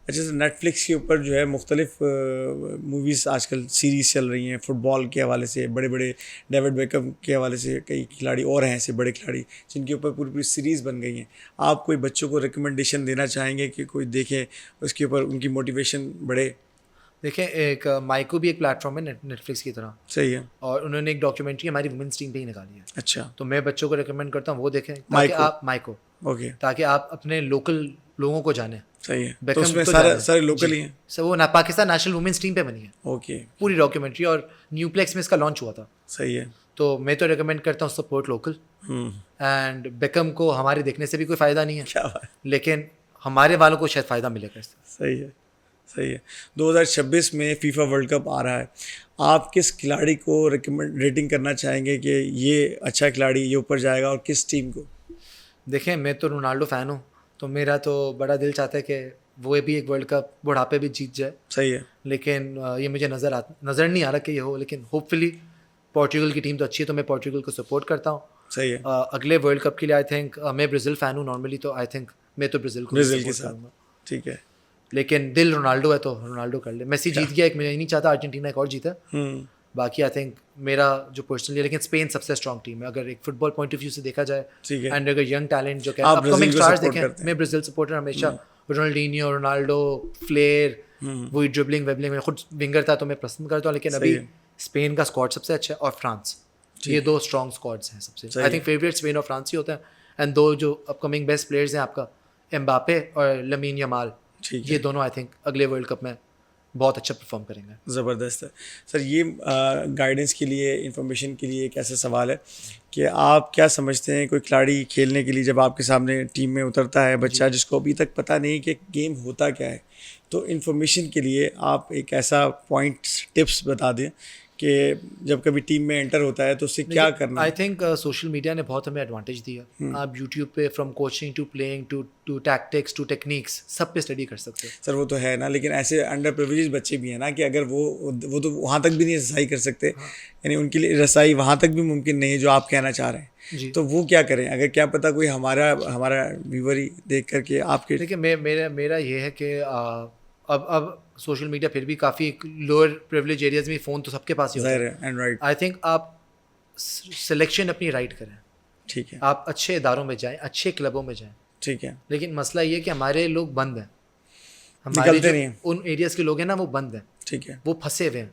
اچھا سر, نیٹ فلکس کے اوپر جو ہے مختلف موویز آج کل سیریز چل رہی ہیں فٹ بال کے حوالے سے, بڑے بڑے ڈیوڈ بیکم کے حوالے سے کئی کھلاڑی اور ہیں ایسے بڑے کھلاڑی جن کے اوپر پوری سیریز بن گئی ہیں. آپ کوئی بچوں کو ریکمنڈیشن دینا چاہیں گے کہ کوئی دیکھیں, اس کے اوپر ان کی موٹیویشن بڑھے؟ دیکھیں, ایک مائیکو بھی ایک پلیٹ فارم ہے نیٹ فلکس کی طرح. صحیح ہے. اور انہوں نے ایک ڈاکیومنٹری ہماری وومنس ٹیم پہ ہی نکالی ہے. اچھا. تو میں بچوں کو ریکمینڈ کرتا ہوں وہ دیکھیں, تاکہ آپ مائیکو, اوکے, تاکہ آپ اپنے لوکل لوگوں کو جانیں. صحیح ہے. تو اس میں سارے لوکل ہی ہیں. سر وہ پاکستان نیشنل وومنس ٹیم پہ بنی ہے. اوکے. پوری ڈاکیومنٹری, اور نیو پلیکس میں اس کا لانچ ہوا تھا. صحیح ہے. تو میں تو ریکمینڈ کرتا ہوں سپورٹ لوکل. اینڈ بیکم کو ہمارے دیکھنے سے بھی کوئی فائدہ نہیں ہے, لیکن ہمارے والوں کو شاید فائدہ ملے گا اس سے. صحیح ہے. صحیح ہے. 2026 میں فیفا ورلڈ کپ آ رہا ہے, آپ کس کھلاڑی کو ریٹنگ کرنا چاہیں گے کہ یہ اچھا کھلاڑی یہ اوپر جائے گا, اور کس ٹیم کو؟ دیکھیں, میں تو رونالڈو فین ہوں, تو میرا تو بڑا دل چاہتا ہے کہ وہ بھی ایک ورلڈ کپ بڑھاپے بھی جیت جائے. صحیح ہے. لیکن یہ مجھے نظر نہیں آ رہا کہ یہ ہو, لیکن ہوپ فلی پورچوگل کی ٹیم تو اچھی ہے, تو میں پورچوگل کو سپورٹ کرتا ہوں. صحیح ہے. اگلے ورلڈ کپ کے لیے آئی تھنک میں برازیل فین ہوں نارملی, تو آئی تھنک میں تو برازیل کے ساتھ. ٹھیک ہے. لیکن دل رونالڈو ہے تو رونالڈو کر لے. میسی جیت گیا ایک, میں نہیں چاہتا ارجنٹینا ایک اور جیتا. باقی آئی تھنک میرا جو پرسنلی ہے, لیکن اسپین سب سے اسٹرانگ ٹیم ہے اگر ایک football point of view سے دیکھا جائے. اینڈ اگر ینگ ٹیلنٹ جو کہ اپ کمنگ اسٹارز دیکھیں, میں برازیل سپورٹر ہمیشہ. رونالڈینیو, رونالڈو, فلیر, وہی ڈربلنگ ویبلنگ, میں خود ونگر تھا تو میں پسند کرتا ہوں, لیکن ابھی اسپین کا اسکواڈ سب سے اچھا ہے, اور فرانس, یہ دو اسٹرانگ اسکواڈس ہیں سب سے. آئی تھنک فیوریٹ اسپین اور فرانس ہی ہوتا ہے. اینڈ دو جو اپ کمنگ بیسٹ پلیئرز ہیں آپ کا, امباپے اور لامین یامال, یہ دونوں آئی تھنک اگلے ورلڈ کپ میں بہت اچھا پرفارم کریں گے. زبردست ہے. سر یہ گائیڈنس کے لیے, انفارمیشن کے لیے ایک ایسا سوال ہے کہ آپ کیا سمجھتے ہیں, کوئی کھلاڑی کھیلنے کے لیے جب آپ کے سامنے ٹیم میں اترتا ہے بچہ جس کو ابھی تک پتہ نہیں کہ گیم ہوتا کیا ہے, تو انفارمیشن کے لیے آپ ایک ایسا پوائنٹ ٹپس بتا دیں کہ جب کبھی ٹیم میں انٹر ہوتا ہے تو اس سے کیا کرنا ہے؟ آئی تھنک سوشل میڈیا نے بہت ہمیں ایڈوانٹیج دیا. آپ یوٹیوب پہ from coaching to playing to tactics to techniques سب پہ اسٹڈی کر سکتے ہو. سر وہ تو ہے نا, لیکن ایسے انڈر پریویلیج بچے بھی ہیں نا کہ اگر وہ تو وہاں تک بھی نہیں رسائی کر سکتے, یعنی ان کے لیے رسائی وہاں تک بھی ممکن نہیں ہے جو آپ کہنا چاہ رہے ہیں. جی تو وہ کیا کریں اگر کیا پتہ کوئی ہمارا ویور ہی دیکھ کر کے آپ کے. دیکھیں میرا یہ ہے کہ اب سوشل میڈیا پھر بھی کافی لوور پریولیج ایریاز میں فون تو سب کے پاس ہی ہوتا ہے. اینڈرائڈ آئی تھنک آپ سلیکشن اپنی رائٹ کریں, ٹھیک ہے, آپ اچھے اداروں میں جائیں, اچھے کلبوں میں جائیں, ٹھیک ہے, لیکن مسئلہ یہ کہ ہمارے لوگ بند ہیں, ہمارے نکلتے جو نہیں ہیں, ان ایریاز کے لوگ ہیں نا وہ بند ہیں, ٹھیک ہے, وہ پھنسے ہوئے ہیں.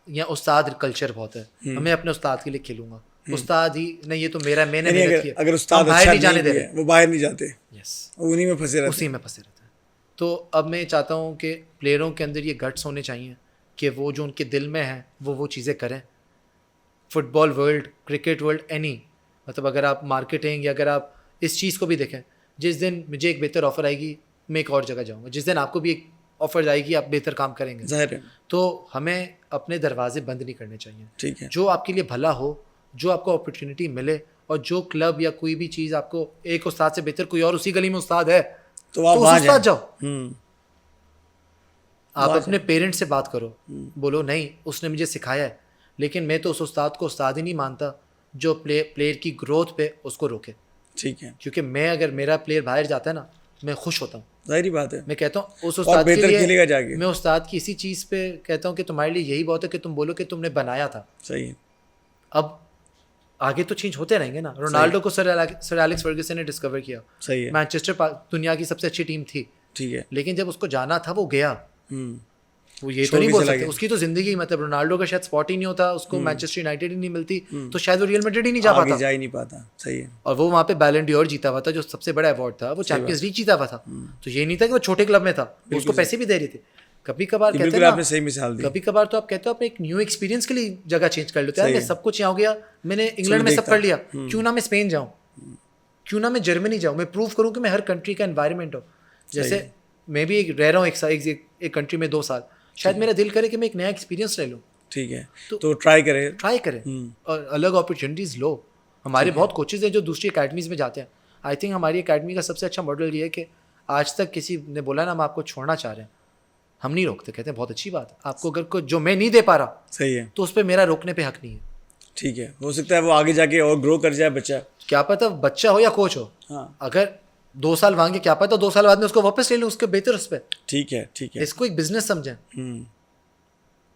یا استاد کلچر بہت ہے, میں اپنے استاد کے لیے کھیلوں گا, استاد ہی نہیں یہ تو میرا میں نے محنت کی ہے, اگر استاد باہر نہیں جانے دے رہے, وہ باہر نہیں جاتے, یس انہی میں پھنسے رہتے, اسی میں پھنسے رہتے ہیں. تو اب میں چاہتا ہوں کہ پلیئروں کے اندر یہ گٹس ہونے چاہیے کہ وہ جو ان کے دل میں ہیں وہ چیزیں کریں. فٹ بال ورلڈ, کرکٹ ورلڈ, اینی مطلب اگر آپ مارکیٹنگ یا اگر آپ اس چیز کو بھی دیکھیں, جس دن مجھے ایک بہتر آفر آئے گی میں ایک اور جگہ جاؤں گا, جس دن آپ کو بھی ایک آفر آئے گی آپ بہتر کام کریں گے, ظاہر ہے, تو ہمیں اپنے دروازے بند نہیں کرنے چاہیے. ٹھیک ہے, جو آپ کے لیے بھلا ہو, جو آپ کو اپرچونیٹی ملے, اور جو کلب یا کوئی بھی چیز آپ کو ایک استاد سے بہتر کوئی اور اسی گلی میں استاد ہے تو آپ اس وہاں استاد جاؤ. آپ وہاں اپنے پیرنٹ سے بات کرو, بولو نہیں اس نے مجھے سکھایا ہے, لیکن میں تو اس استاد کو استاد ہی نہیں مانتا جو پلیئر کی گروتھ پہ اس کو روکے. ٹھیک ہے, کیونکہ میں اگر میرا پلیئر باہر جاتا ہے نا میں خوش ہوتا ہوں, ظاہری بات ہے, میں کہتا ہوں اس اور استاد کے بہتر کھیلے لیے گا جا کے, میں استاد کی اسی چیز پہ کہتا ہوں کہ تمہارے لیے یہی بہت ہے کہ تم بولو کہ تم نے بنایا تھا. صحیح ہے, اب آگے تو چینج ہوتے رہیں گے نا. رونالڈو کو سر الیکس فرگسن نے ڈسکور کیا, صحیح ہے, مانچسٹر دنیا کی سب سے اچھی ٹیم تھی, ٹھیک ہے, لیکن جب اس کو جانا تھا وہ گیا. وہ یہ تو چھوڑ نہیں کے بول چلا سکتے گیا. اس کی تو زندگی, مطلب رونالڈو کا شاید اسپاٹ ہی نہیں ہوتا, اس کو مانچسٹر یونائیٹڈ ہی نہیں ملتی تو شاید وہ ریئل میڈرڈ ہی نہیں جا آگے پاتا, جا ہی نہیں پاتا. صحیح ہے, اور وہ وہاں پہ بیلن ڈیور جیتا ہوا تھا جو سب سے بڑا ایوارڈ تھا, وہ چیمپئنز لیگ جیتا ہوا تھا. تو یہ نہیں تھا کہ وہ چھوٹے کلب میں تھا, اس کو پیسے بھی دے رہے تھے. کبھی کبھار کہتے ہیں بالکل آپ نے صحیح مثال دی, کبھی کبھار تو آپ کہتے ہو آپ ایک نیو ایکسپیرینس کے لیے جگہ چینج کر لیتے ہیں. میں سب کچھ یہاں ہو گیا, میں نے انگلینڈ میں سب کر لیا, کیوں نہ میں اسپین جاؤں, کیوں نہ میں جرمنی جاؤں, میں پروو کروں کہ میں ہر کنٹری کا انوائرمنٹ ہوں. جیسے میں بھی رہ رہا ہوں ایک کنٹری میں 2 سال, شاید میرا دل کرے کہ میں ایک نیا ایکسپیرینس لے لوں. ٹھیک ہے, تو ٹرائی کریں اور الگ اپرچونیٹیز لو. ہمارے بہت کوچز ہیں جو دوسری اکیڈمیز میں جاتے ہیں. آئی تھنک ہماری اکیڈمی کا سب سے اچھا ماڈل یہ ہے کہ آج تک کسی نے بولا نا ہم آپ کو چھوڑنا چاہ رہے ہیں, ہم نہیں روکتے, کہتے ہیں بہت اچھی بات ہے, آپ کو اگر جو میں نہیں دے پا رہا صحیح ہے, تو اس پہ میرا روکنے پہ حق نہیں ہے. ٹھیک ہے, ہو سکتا ہے وہ آگے جا کے اور گرو کر جائے بچہ, کیا پتہ بچہ ہو یا کوچ ہو, اگر 2 سال مانگے کیا پتہ 2 سال بعد میں اس کو واپس لے لوں, اس کے بہتر اس پہ. ٹھیک ہے, ٹھیک ہے, اس کو ایک بزنس سمجھیں.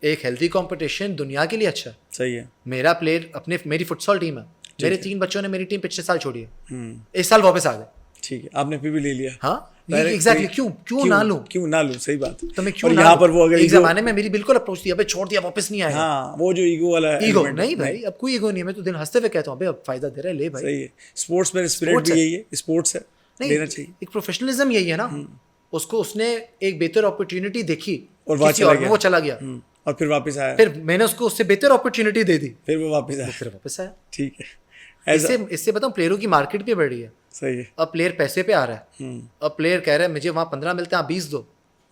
ایک ہیلدی کمپٹیشن دنیا کے لیے اچھا ہے. صحیح ہے, میرا پلیئر میری فٹ سال ٹیم ہے, میرے 3 بچوں نے میری ٹیم پچھلے سال چھوڑی ہے, اس سال واپس آ گئے. ٹھیک ہے, آپ نے پھر بھی لے لیا. ہاں ایگزیکٹلی, کیوں نہ لوں, کیوں نہ لوں, صحیح بات. تو میں کیوں اور نہ یہاں پر وہ اگر ایک زمانے میں میری بالکل اپروچ تھی, ابے چھوڑ دیا واپس نہیں آئے. ہاں وہ جو ایگو والا ہے, ایگو نہیں بھائی, اب کوئی ایگو نہیں ہے, میں تو دن ہنستے ہوئے کہتا ہوں ابے اب فائدہ دے رہا ہے لے بھائی. صحیح ہے, اسپورٹس میں اسپرٹ بھی یہی ہے, اسپورٹس ہے, لینا چاہیے. ایک پروفیشنلزم یہی ہے نا, اس نے ایک بہتر اپرچونیٹی دیکھی اور وہ چلا گیا, اور پھر واپس آیا, پھر میں نے اس کو اس سے بہتر اپرچونیٹی دے دی, پھر وہ واپس آیا. ٹھیک ہے, اس سے بتاؤں پلیئروں کی مارکیٹ بھی بڑھ رہی ہے. صحیح ہے, اب پلیئر پیسے پہ آ رہا ہے, اب پلیئر کہہ رہا ہے مجھے وہاں 15 ملتے ہیں آپ 20 دو,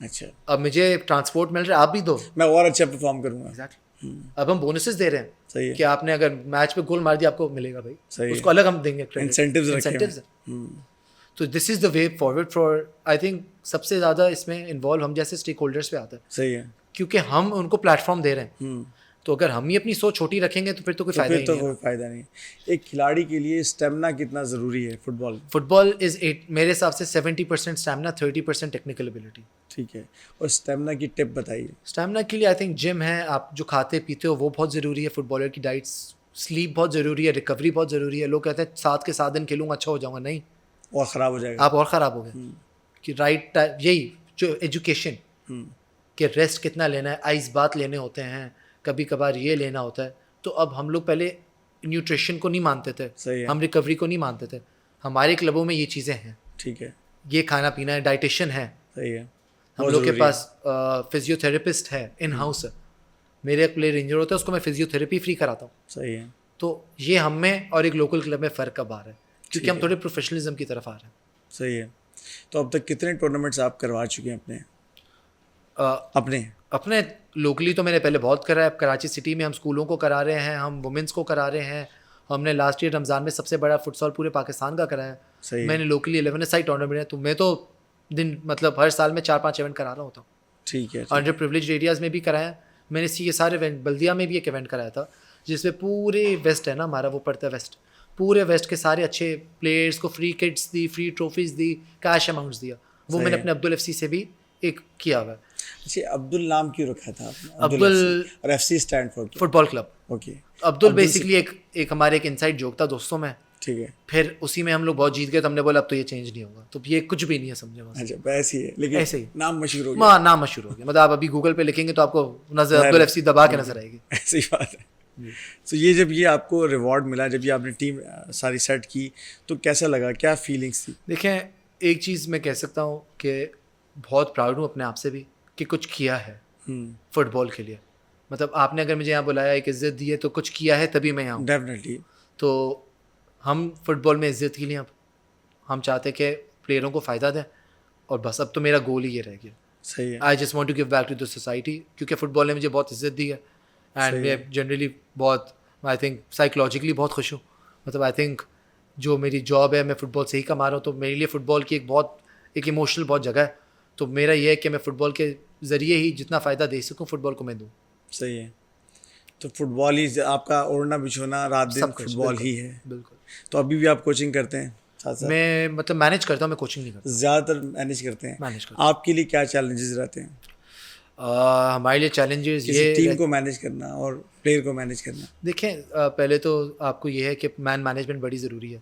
اچھا اب مجھے ٹرانسپورٹ مل رہا ہے آپ بھی دو, میں اور اچھا پرفارم کروں گا. اب ہم بونسز دے رہے ہیں. صحیح ہے, کہ آپ نے اگر میچ پہ گول مار دیا آپ کو ملے گا بھائی, صحیح اس کو الگ ہم دیں گے انسینٹیوز رکھے ہیں. تو this is the way forward for, I think سب سے زیادہ اس میں انوالو ہم جیسے اسٹیک ہولڈرس پہ آتا ہے. صحیح ہے, کیونکہ ہم ان کو پلیٹ فارم دے رہے ہیں, تو اگر ہم ہی اپنی سوچ چھوٹی رکھیں گے تو پھر تو کوئی فائدہ نہیں ہے. کوئی فائدہ نہیں. ایک کھلاڑی کے لیے اسٹیمنا کتنا ضروری ہے فٹ بال از میرے حساب سے 70% اسٹیمنا, 30% ٹیکنیکل ابیلٹی. ٹھیک ہے, اور اسٹیمنا کی ٹپ بتائیے. اسٹیمنا کے لیے آئی تھنک جم ہے, آپ جو کھاتے پیتے ہو وہ بہت ضروری ہے. فٹ بالر کی ڈائٹس, سلیپ بہت ضروری ہے, ریکوری بہت ضروری ہے. لوگ کہتے ہیں 7 کے 7 دن کھیلوں گا اچھا ہو جاؤں گا, نہیں, اور خراب ہو جائے گا, آپ اور خراب ہو گئے. کہ رائٹ یہی جو ایجوکیشن کہ ریسٹ کتنا لینا ہے, آئس بات لینے ہوتے ہیں, کبھی کبھار یہ لینا ہوتا ہے. تو اب ہم لوگ پہلے نیوٹریشن کو نہیں مانتے تھے, ہم ریکوری کو نہیں مانتے تھے. ہمارے کلبوں میں یہ چیزیں ہیں. ٹھیک ہے, یہ کھانا پینا ہے, ڈائٹیشن ہے. صحیح ہے, ہم لوگ کے پاس فزیو تھراپسٹ ہے ان ہاؤس. میرے ایک پلیئر انجر ہوتا ہے اس کو میں فزیو تھراپی فری کراتا ہوں. صحیح ہے, تو یہ ہم میں اور ایک لوکل کلب میں فرق کب آ رہا ہے, کیونکہ ہم تھوڑے پروفیشنلزم کی طرف آ رہے ہیں. صحیح ہے. تو اب تک کتنے ٹورنامنٹس آپ کروا چکے ہیں اپنے؟ اپنے لوکلی تو میں نے پہلے بہت کرا ہے. اب کراچی سٹی میں ہم اسکولوں کو کرا رہے ہیں, ہم وومنس کو کرا رہے ہیں. ہم نے لاسٹ ایئر رمضان میں سب سے بڑا فٹ سال پورے پاکستان کا کرایا. میں نے لوکلی 11 سائٹ ٹورنامنٹ ہے, تو میں تو دن مطلب ہر سال میں 4-5 ایونٹ کرا رہا ہوتا ہوں. ٹھیک ہے. انڈر پریولیجڈ ایریاز میں بھی کرایا. میں نے یہ سارے ایونٹ, بلدیہ میں بھی ایک ایونٹ کرایا تھا جس میں پورے ویسٹ ہے نا ہمارا, وہ پڑتا ہے ویسٹ, پورے ویسٹ کے سارے اچھے پلیئرس کو فری کٹس دی, فری ٹرافیز دی, کیش اماؤنٹس دیا. وہ میں نے اپنے عبدل ایف سی سے بھی ایک کیا ہوا ہے. اچھا, عبدل نام کیوں رکھا تھا؟ عبدل اور F C stand for football club. Okay. Abdul basically ایک ہمارے ایک انسائڈ جوک تھا دوستوں میں. ٹھیک ہے. پھر اسی میں ہم لوگ بہت جیت گئے, تو ہم نے بولا اب تو یہ چینج نہیں ہوگا, تو یہ کچھ بھی نہیں ہے سمجھے. اچھا ایسے ہی ہے, لیکن ایسے ہی نام مشہور ہو گیا. نام مشہور ہو گیا. مطلب آپ ابھی گوگل پہ لکھیں گے تو آپ کو نظر عبدل ایف سی دبا کے نظر آئے گی. ایسی بات ہے. تو یہ جب یہ آپ کو ریوارڈ ملا, جب یہ آپ نے ٹیم ساری سیٹ کی, تو کیسا لگا, کیا فیلنگس تھی؟ دیکھیں, ایک چیز میں کہہ سکتا ہوں کہ بہت پراؤڈ ہوں اپنے آپ سے بھی کہ کچھ کیا ہے فٹ بال کے لیے. مطلب آپ نے اگر مجھے یہاں بلایا, ایک عزت دی ہے, تو کچھ کیا ہے تبھی میں یہاں ہوں. ڈیفینیٹلی. تو ہم فٹ بال میں عزت کے لیے اب ہم چاہتے کہ پلیئروں کو فائدہ دیں, اور بس اب تو میرا گول ہی یہ رہ گیا. صحیح ہے. I just want to give back to the society, کیونکہ فٹ بال نے مجھے بہت عزت دی ہے. اینڈ میں جنرلی بہت, آئی تھنک سائیکولوجیکلی بہت خوش ہوں. مطلب آئی تھنک جو میری جاب ہے, میں فٹ بال سے ہی کما رہا ہوں, تو میرے لیے فٹ بال کی ایک ایموشنل بہت جگہ ہے. تو میرا یہ ہے کہ میں فٹ بال کے ذریعے ہی جتنا فائدہ دے سکوں فٹ بال کو میں دوں. صحیح ہے. تو فٹ بال ہی آپ کا اوڑھنا بچھونا رات دن فٹ بال ہی ہے. بالکل. تو ابھی بھی آپ کوچنگ کرتے ہیں ساتھ ساتھ؟ میں مطلب مینیج کرتا ہوں, میں کوچنگ نہیں کرتا. زیادہ تر مینیج کرتے ہیں. مینیج کرتا ہوں. آپ کے لیے کیا چیلنجز رہتے ہیں؟ ہمارے لیے چیلنجز یہ ٹیم کو مینیج کرنا اور پلیئر کو مینیج کرنا. دیکھیں, پہلے تو آپ کو یہ ہے کہ مین مینجمنٹ بڑی ضروری ہے.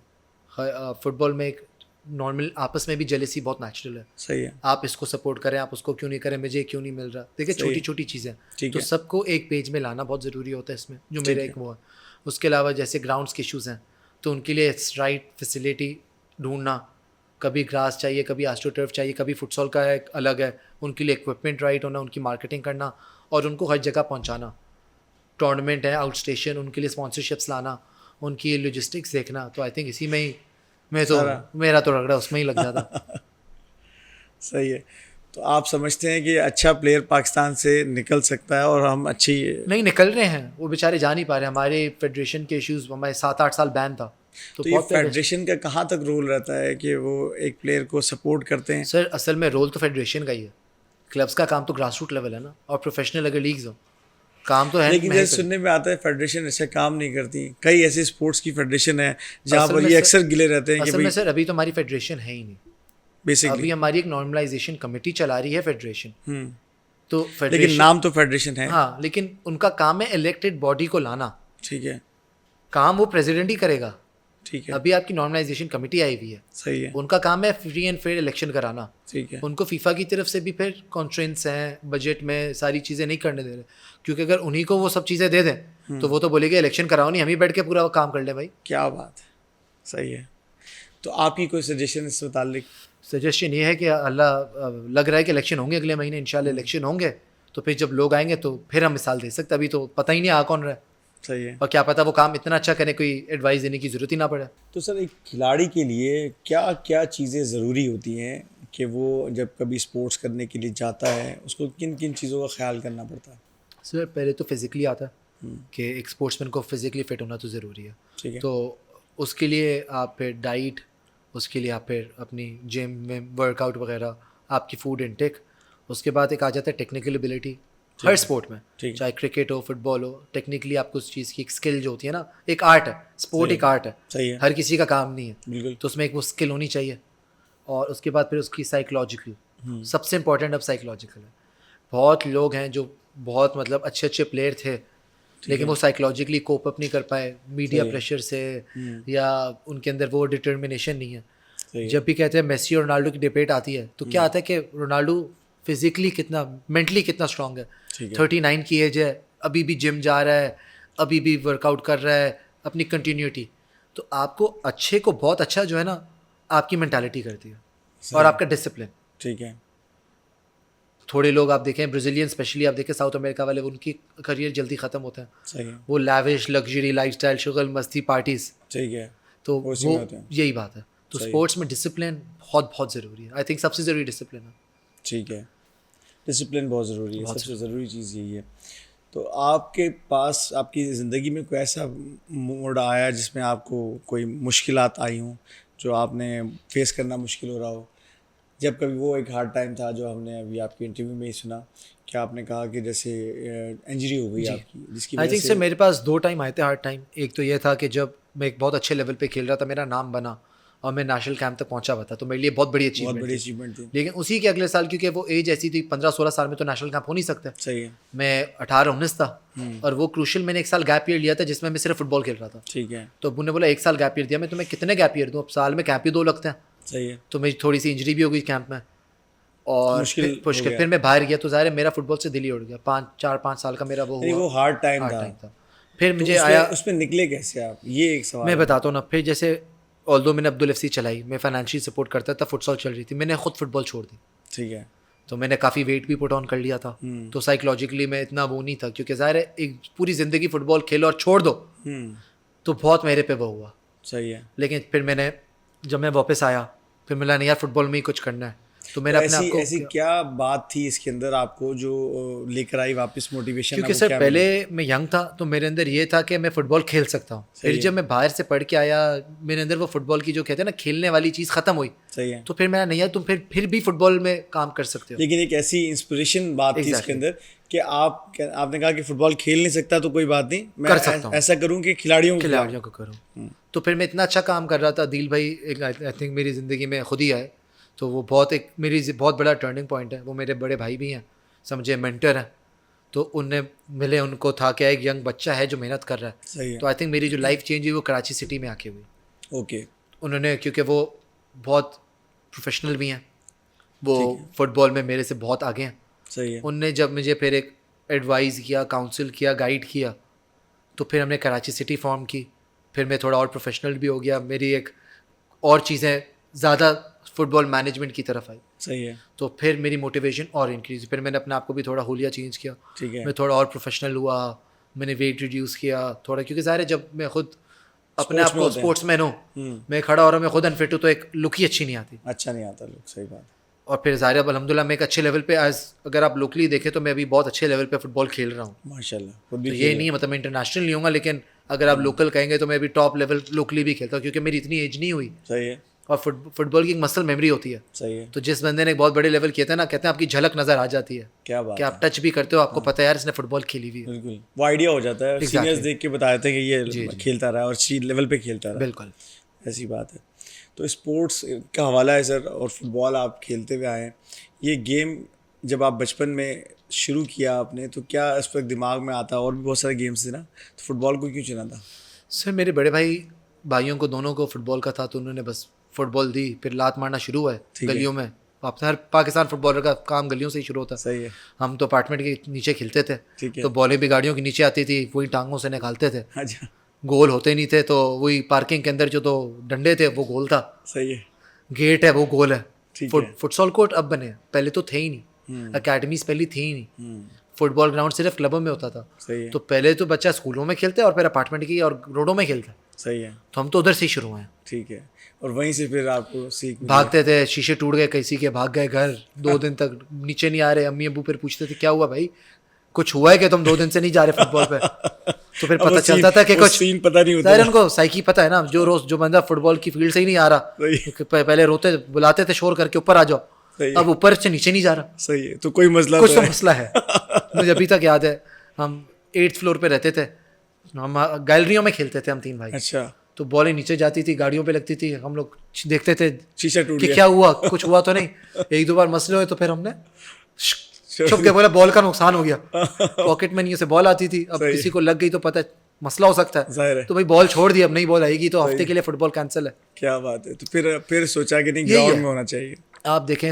فٹ بال میں ایک نارمل آپس میں بھی جیلسی بہت نیچرل ہے. صحیح ہے. آپ اس کو سپورٹ کریں, آپ اس کو کیوں نہیں کریں, مجھے کیوں نہیں مل رہا. دیکھیں چھوٹی چھوٹی چیزیں, تو سب کو ایک پیج میں لانا بہت ضروری ہوتا ہے اس میں, جو میرا ایک وہ ہے. اس کے علاوہ جیسے گراؤنڈس کے ایشوز ہیں, تو ان کے لیے رائٹ فیسلٹی ڈھونڈنا. کبھی گراس چاہیے, کبھی آسٹرو ٹرف چاہیے, کبھی فٹ سال کا ایک الگ ہے. ان کے لیے اکوپمنٹ رائٹ ہونا, ان کی مارکیٹنگ کرنا, اور ان کو ہر جگہ پہنچانا. ٹورنامنٹ ہے, آؤٹ اسٹیشن, ان کے لیے اسپانسرشپس لانا, ان کی لاجسٹکس دیکھنا. تو آئی تھنک اسی میں ہی میرا تو رگڑا اس میں ہی لگ جاتا. صحیح ہے. تو آپ سمجھتے ہیں کہ اچھا پلیئر پاکستان سے نکل سکتا ہے, اور ہم اچھی نہیں نکل رہے ہیں, وہ بیچارے جا نہیں پا رہے. ہمارے فیڈریشن کے ایشوز, ہمارے 7-8 سال بین تھا. تو یہ فیڈریشن کا کہاں تک رول رہتا ہے کہ وہ ایک پلیئر کو سپورٹ کرتے ہیں؟ سر اصل میں رول تو فیڈریشن کا ہی ہے. کلبس کا کام تو گراس روٹ لیول ہے نا, اور پروفیشنل اگر لیگز ہو کام تو ہے. لیکن جیسے سننے میں آتا ہے فیڈریشن ایسا کام نہیں کرتی. کئی ایسے اسپورٹس کی فیڈریشن ہے جہاں پر یہ اکثر گلے رہتے ہیں کہ اصل میں سر ابھی تو ہماری فیڈریشن ہے ہی نہیں. بیسکلی ابھی ہماری ایک نارملائزیشن کمیٹی چلا رہی ہے فیڈریشن. تو لیکن نام تو فیڈریشن ہے. ہاں, لیکن ان کا کام ہے الیکٹڈ باڈی کو لانا. ٹھیک ہے. کام وہ پریزیڈنٹ ہی کرے گا. ٹھیک ہے. ابھی آپ کی نارملائزیشن کمیٹی آئی ہوئی ہے. صحیح ہے. ان کا کام ہے فری اینڈ فیئر الیکشن کرانا. ٹھیک ہے. ان کو فیفا کی طرف سے بھی پھر کانسٹرینٹس ہیں, بجٹ میں ساری چیزیں نہیں کرنے دے رہے, کیونکہ اگر انہیں کو وہ سب چیزیں دے دیں تو وہ تو بولے گے الیکشن کراؤ نہیں, ہم ہی بیٹھ کے پورا کام کر لیں بھائی. کیا بات ہے. صحیح ہے. تو آپ کی کوئی سجیشن اس متعلق؟ سجیشن یہ ہے کہ اللہ لگ رہا ہے کہ الیکشن ہوں گے اگلے مہینے انشاءاللہ. الیکشن ہوں گے تو پھر جب لوگ آئیں گے تو پھر ہم مثال دے سکتے. ابھی تو پتہ ہی نہیں آ کون رہا ہے. صحیح ہے. اور کیا پتہ وہ کام اتنا اچھا کرے, کوئی ایڈوائس دینے کی ضرورت ہی نہ پڑے. تو سر ایک کھلاڑی کے لیے کیا کیا چیزیں ضروری ہوتی ہیں کہ وہ جب کبھی اسپورٹس کرنے کے لیے جاتا ہے, اس کو کن کن چیزوں کا خیال کرنا پڑتا ہے؟ سر پہلے تو فزیکلی آتا ہے کہ ایک اسپورٹس مین کو فزیکلی فٹ ہونا تو ضروری ہے. ٹھیک ہے. تو اس کے لیے آپ پھر ڈائٹ, اس کے لیے آپ پھر اپنی جم میں ورک آؤٹ وغیرہ, آپ کی فوڈ انٹیک. اس کے بعد ایک آ جاتا ہے ٹیکنیکل ایبلٹی. ہر اسپورٹ میں, چاہے کرکٹ ہو, فٹ بال ہو, ٹیکنیکلی آپ کو اس چیز کی ایک اسکل جو ہوتی ہے نا, ایک آرٹ ہے اسپورٹ, ایک آرٹ ہے. صحیح ہے. ہر کسی کا کام نہیں ہے. بالکل. تو اس میں ایک وہ اسکل ہونی چاہیے. اور اس کے بعد پھر اس کی سائیکولوجیکل, سب سے امپورٹنٹ اب سائیکولوجیکل ہے. بہت لوگ ہیں جو بہت مطلب اچھے اچھے پلیئر تھے, لیکن وہ سائیکولوجیکلی کوپ اپ نہیں کر پائے میڈیا پریشر سے, یا ان کے اندر وہ ڈٹرمنیشن نہیں ہے. جب بھی کہتے ہیں میسی اور رونالڈو کی ڈبیٹ آتی ہے تو کیا آتا ہے کہ رونالڈو فزیکلی کتنا, مینٹلی کتنا اسٹرانگ ہے. 39 کی ایج ہے, ابھی بھی جم جا رہا ہے, ابھی بھی ورک آؤٹ کر رہا ہے, اپنی کنٹینیوٹی. تو آپ کو اچھے کو بہت اچھا جو ہے نا آپ کی مینٹالٹی کرتی ہے, اور آپ کا ڈسپلن. ٹھیک ہے. تھوڑے لوگ آپ دیکھیں برازیلین اسپیشلی, آپ دیکھیں ساؤتھ امریکہ والے, ان کی کریئر جلدی ختم ہوتا ہے. صحیح ہے. وہ لیوش لگژری لائف اسٹائل, شغل مستی, پارٹیز. ٹھیک ہے. تو وہ یہی بات ہے. تو اسپورٹس میں ڈسپلن بہت بہت ضروری ہے. آئی تھنک سب سے ضروری ڈسپلن ہے. ٹھیک ہے. ڈسپلن بہت ضروری ہے, سب سے ضروری چیز یہی ہے. تو آپ کے پاس آپ کی زندگی میں کوئی ایسا موڑ آیا جس میں آپ کو کوئی مشکلات آئی ہوں جو آپ نے فیس کرنا مشکل ہو رہا ہو, جب کبھی وہ ایک ہارڈ ٹائم تھا جو ہم نے ابھی آپ کے انٹرویو میں ہی سنا کہ آپ نے کہا کہ جیسے انجری ہو گئی آپ کی, جس کی آئی وجہ تھنک سے سے میرے پاس 2 ٹائم آئے تھے ہارڈ ٹائم. ایک تو یہ تھا کہ جب میں ایک بہت اچھے لیول پہ کھیل رہا تھا, میرا نام بنا اور میں نیشنل کیمپ تک پہنچا ہوا تھا, تو میرے لیے بہت بڑی اچیومنٹ تھی. لیکن اسی کے اگلے سال کیونکہ وہ ایج ایسی تھی 15-16 سال میں تو نیشنل کیمپ ہو نہیں سکتے. صحیح ہے. میں 18-19 تھا اور وہ کروشل میں نے 1 سال گیپ ایئر لیا تھا جس میں میں صرف فٹ بال کھیل رہا تھا. ٹھیک ہے. تو ابو نے بولا 1 سال گیپ ایئر دیا, میں تمہیں کتنے گیپ ایئر دوں, اب سال میں کیمپ ہی 2 لگتے ہیں. صحیح ہے. تو میری تھوڑی سی انجری بھی ہو گئی کیمپ میں اور مشکل پھر میں باہر گیا تو ظاہر ہے میرا فٹ بال سے دل ہی اڑ گیا. 4-5 سال کا میرا وہ ہوا, وہ ہارڈ ٹائم تھا. پھر مجھے آیا اس میں نکلے کیسے آپ, یہ ایک سوال میں بتاتا ہوں نا. پھر جیسے آلدو میں نے عبدل FC چلائی, میں فائنینشلی سپورٹ کرتا تھا, فٹ سال چل رہی تھی, میں نے خود فٹ بال چھوڑ دی. ٹھیک ہے. تو میں نے کافی ویٹ بھی پٹ آن کر لیا تھا, تو سائیکولوجیکلی میں اتنا وہ نہیں تھا, کیونکہ ظاہر ہے ایک پوری زندگی فٹ بال کھیلو اور چھوڑ دو تو بہت میرے پہ وہ ہوا. صحیح ہے. لیکن پھر میں نے جب میں واپس آیا پھر ملا نہیں یار فٹ بال میں ہی کچھ کرنا ہے, تو میں نے اپنے آپ کو ایسی کیا بات تھی اس کے اندر آپ کو جو لے کر آئی واپس موٹیویشن؟ کیونکہ سر پہلے میں ینگ تھا تو میرے اندر یہ تھا کہ میں فٹ بال کھیل سکتا ہوں. پھر جب میں باہر سے پڑھ کے آیا میرے اندر وہ فٹ بال کی جو کہتے ہیں نا کھیلنے والی چیز ختم ہوئی. صحیح ہے. تو پھر میں نہیں یار تم پھر بھی فٹ بال میں کام کر سکتے ہو. لیکن ایک ایسی انسپریشن بات تھی اس کے اندر کہ آپ نے کہا کہ فٹ بال کھیل نہیں سکتا تو کوئی بات نہیں, میں ایسا کروں کہ کھلاڑیوں کو کروں. تو پھر میں اتنا اچھا کام کر رہا تھا. دل بھائی آئی تھنک میری زندگی میں خود ہی آئے, تو وہ بہت ایک میری بہت بڑا ٹرننگ پوائنٹ ہے. وہ میرے بڑے بھائی بھی ہیں, سمجھے مینٹر ہیں. تو ان نے ملے, ان کو تھا کہ ایک ینگ بچہ ہے جو محنت کر رہا ہے. تو آئی تھنک میری جو لائف چینج ہوئی وہ کراچی سٹی میں آ کے ہوئی. اوکے. انہوں نے کیونکہ وہ بہت پروفیشنل بھی ہیں, وہ فٹ بال میں میرے سے بہت آگے ہیں. صحیح ہے. ان نے جب مجھے پھر ایک ایڈوائز کیا, کاؤنسل کیا, گائیڈ کیا, تو پھر ہم نے کراچی سٹی فارم کی. پھر میں تھوڑا اور پروفیشنل بھی ہو گیا, میری ایک اور چیزیں زیادہ فٹ بال مینجمنٹ کی طرف آئی. صحیح ہے. تو پھر میری موٹیویشن اور انکریز. پھر میں نے اپنے آپ کو بھی تھوڑا حلیہ چینج کیا. ٹھیک ہے. میں تھوڑا اور پروفیشنل ہوا, میں نے ویٹ ریڈیوس کیا تھوڑا, کیونکہ ظاہر ہے جب میں خود اپنے آپ کو اسپورٹس مین ہوں, میں کھڑا ہو رہا ہوں, میں خود انفٹ ہوں, تو ایک لک ہی اچھی نہیں آتی. اچھا نہیں آتا لک. صحیح بات. اور پھر ظاہر اب الحمد للہ میں ایک اچھے لیول پہ اگر آپ لوکلی دیکھیں تو میں ابھی بہت اچھے لیول پہ فٹ بال کھیل رہا ہوں ماشاء اللہ. تو یہ نہیں مطلب میں انٹرنیشنل نہیں ہوں گا, لیکن اگر آپ لوکل کہیں گے تو میں ابھی ٹاپ لیول لوکلی بھی کھیلتا ہوں, کیونکہ میری اتنی ایج نہیں ہوئی. صحیح ہے. اور فٹ بال کی ایک مسل میموری ہوتی ہے. صحیح ہے. تو جس بندے نے ایک بہت بڑے لیول کیا تھا نا, کہتے ہیں آپ کی جھلک نظر آ جاتی ہے. کیا بات کہ آپ ٹچ بھی کرتے ہو, آپ کو پتہ ہے یار اس نے فٹ بال کھیلی ہوئی ہے. بالکل وہ آئیڈیا ہو جاتا ہے, سینئرز دیکھ کے بتا دیتے ہیں کہ یہ کھیلتا رہا اور اچھی لیول پہ کھیلتا رہا. بالکل ایسی بات ہے. تو اسپورٹس کا حوالہ ہے سر, اور فٹ بال آپ کھیلتے ہوئے آئے ہیں. یہ گیم جب آپ بچپن میں شروع کیا آپ نے, تو کیا اس وقت دماغ میں آتا, اور بھی بہت سارے گیمس تھے نا, تو فٹ بال کو کیوں چنا تھا؟ سر میرے بڑے بھائیوں کو دونوں کو فٹ بال کا تھا, تو انہوں نے بس فٹ بال دی. پھر لات مارنا شروع ہوا ہے گلیوں میں. ہر پاکستان فٹ بالر کا کام گلیوں سے ہی شروع ہوتا ہے. صحیح ہے. ہم تو اپارٹمنٹ کے نیچے کھیلتے تھے, ٹھیک ہے. تو بالیں بھی گاڑیوں کے نیچے آتی تھی, وہی ٹانگوں سے نکالتے تھے. اچھا. گول ہوتے نہیں تھے, تو وہی پارکنگ کے اندر جو تو ڈنڈے تھے وہ گول تھا. صحیح ہے. گیٹ ہے وہ گول ہے. ٹھیک ہے. فٹ سال کورٹ اب بنے, پہلے تو تھے ہی نہیں. اکیڈمیز پہلی تھی ہی نہیں. فٹ بال گراؤنڈ صرف کلبوں میں ہوتا تھا. تو پہلے تو بچہ اسکولوں میں کھیلتا ہے اور پھر اپارٹمنٹ کی اور روڈوں میں کھیلتا ہے. صحیح ہے. تو ہم تو ادھر سے ہی شروع ہیں. ٹھیک ہے. اور وہیں سے پھر آپ کو سیکھ بھاگتے تھے, شیشے ٹوٹ گئے کسی کے, بھاگ گئے گھر, 2 دن تک نیچے نہیں آ رہے. امی ابو پھر پوچھتے تھے کیا ہوا بھائی, کچھ ہوا ہے کہ تم 2 دن سے نہیں جا رہے فٹ بال پہ؟ تو پھر پتہ چلتا تھا کہ کچھ سین پتہ نہیں ہوتا. ظاہر ان کو سائیکی پتہ ہے نا, جو بندہ فٹ بال کی فیلڈ سے ہی نہیں آ رہا, پہلے روتے بلاتے تھے شور کر کے اوپر آ جاؤ, اب اوپر سے نیچے نہیں جا رہا. صحیح ہے. تو کوئی مسئلہ, کچھ تو مسئلہ ہے. مجھے ابھی تک یاد ہے, ہم 8th فلور پہ رہتے تھے, ہم گیلریوں میں کھیلتے تھے ہم 3 بھائی. اچھا. تو بالیں نیچے جاتی تھی, گاڑیوں پہ لگتی تھی, ہم لوگ دیکھتے تھے شیشہ ٹوٹ کہ کیا ہوا, کچھ ہوا تو نہیں. 1-2 بار مسئلے ہوئے تو پھر ہم نے چھپ کے بولا بال کا نقصان ہو گیا. پاکٹ میں نہیں سے بال آتی تھی, اب کسی کو لگ گئی تو پتہ مسئلہ ہو سکتا ہے, تو بھائی بال چھوڑ دی, اب نہیں بال آئے گی تو ہفتے کے لیے فٹ بال کینسل ہے. کیا بات ہے. تو پھر سوچا کہ نہیں گراؤنڈ میں ہونا چاہیے. آپ دیکھیں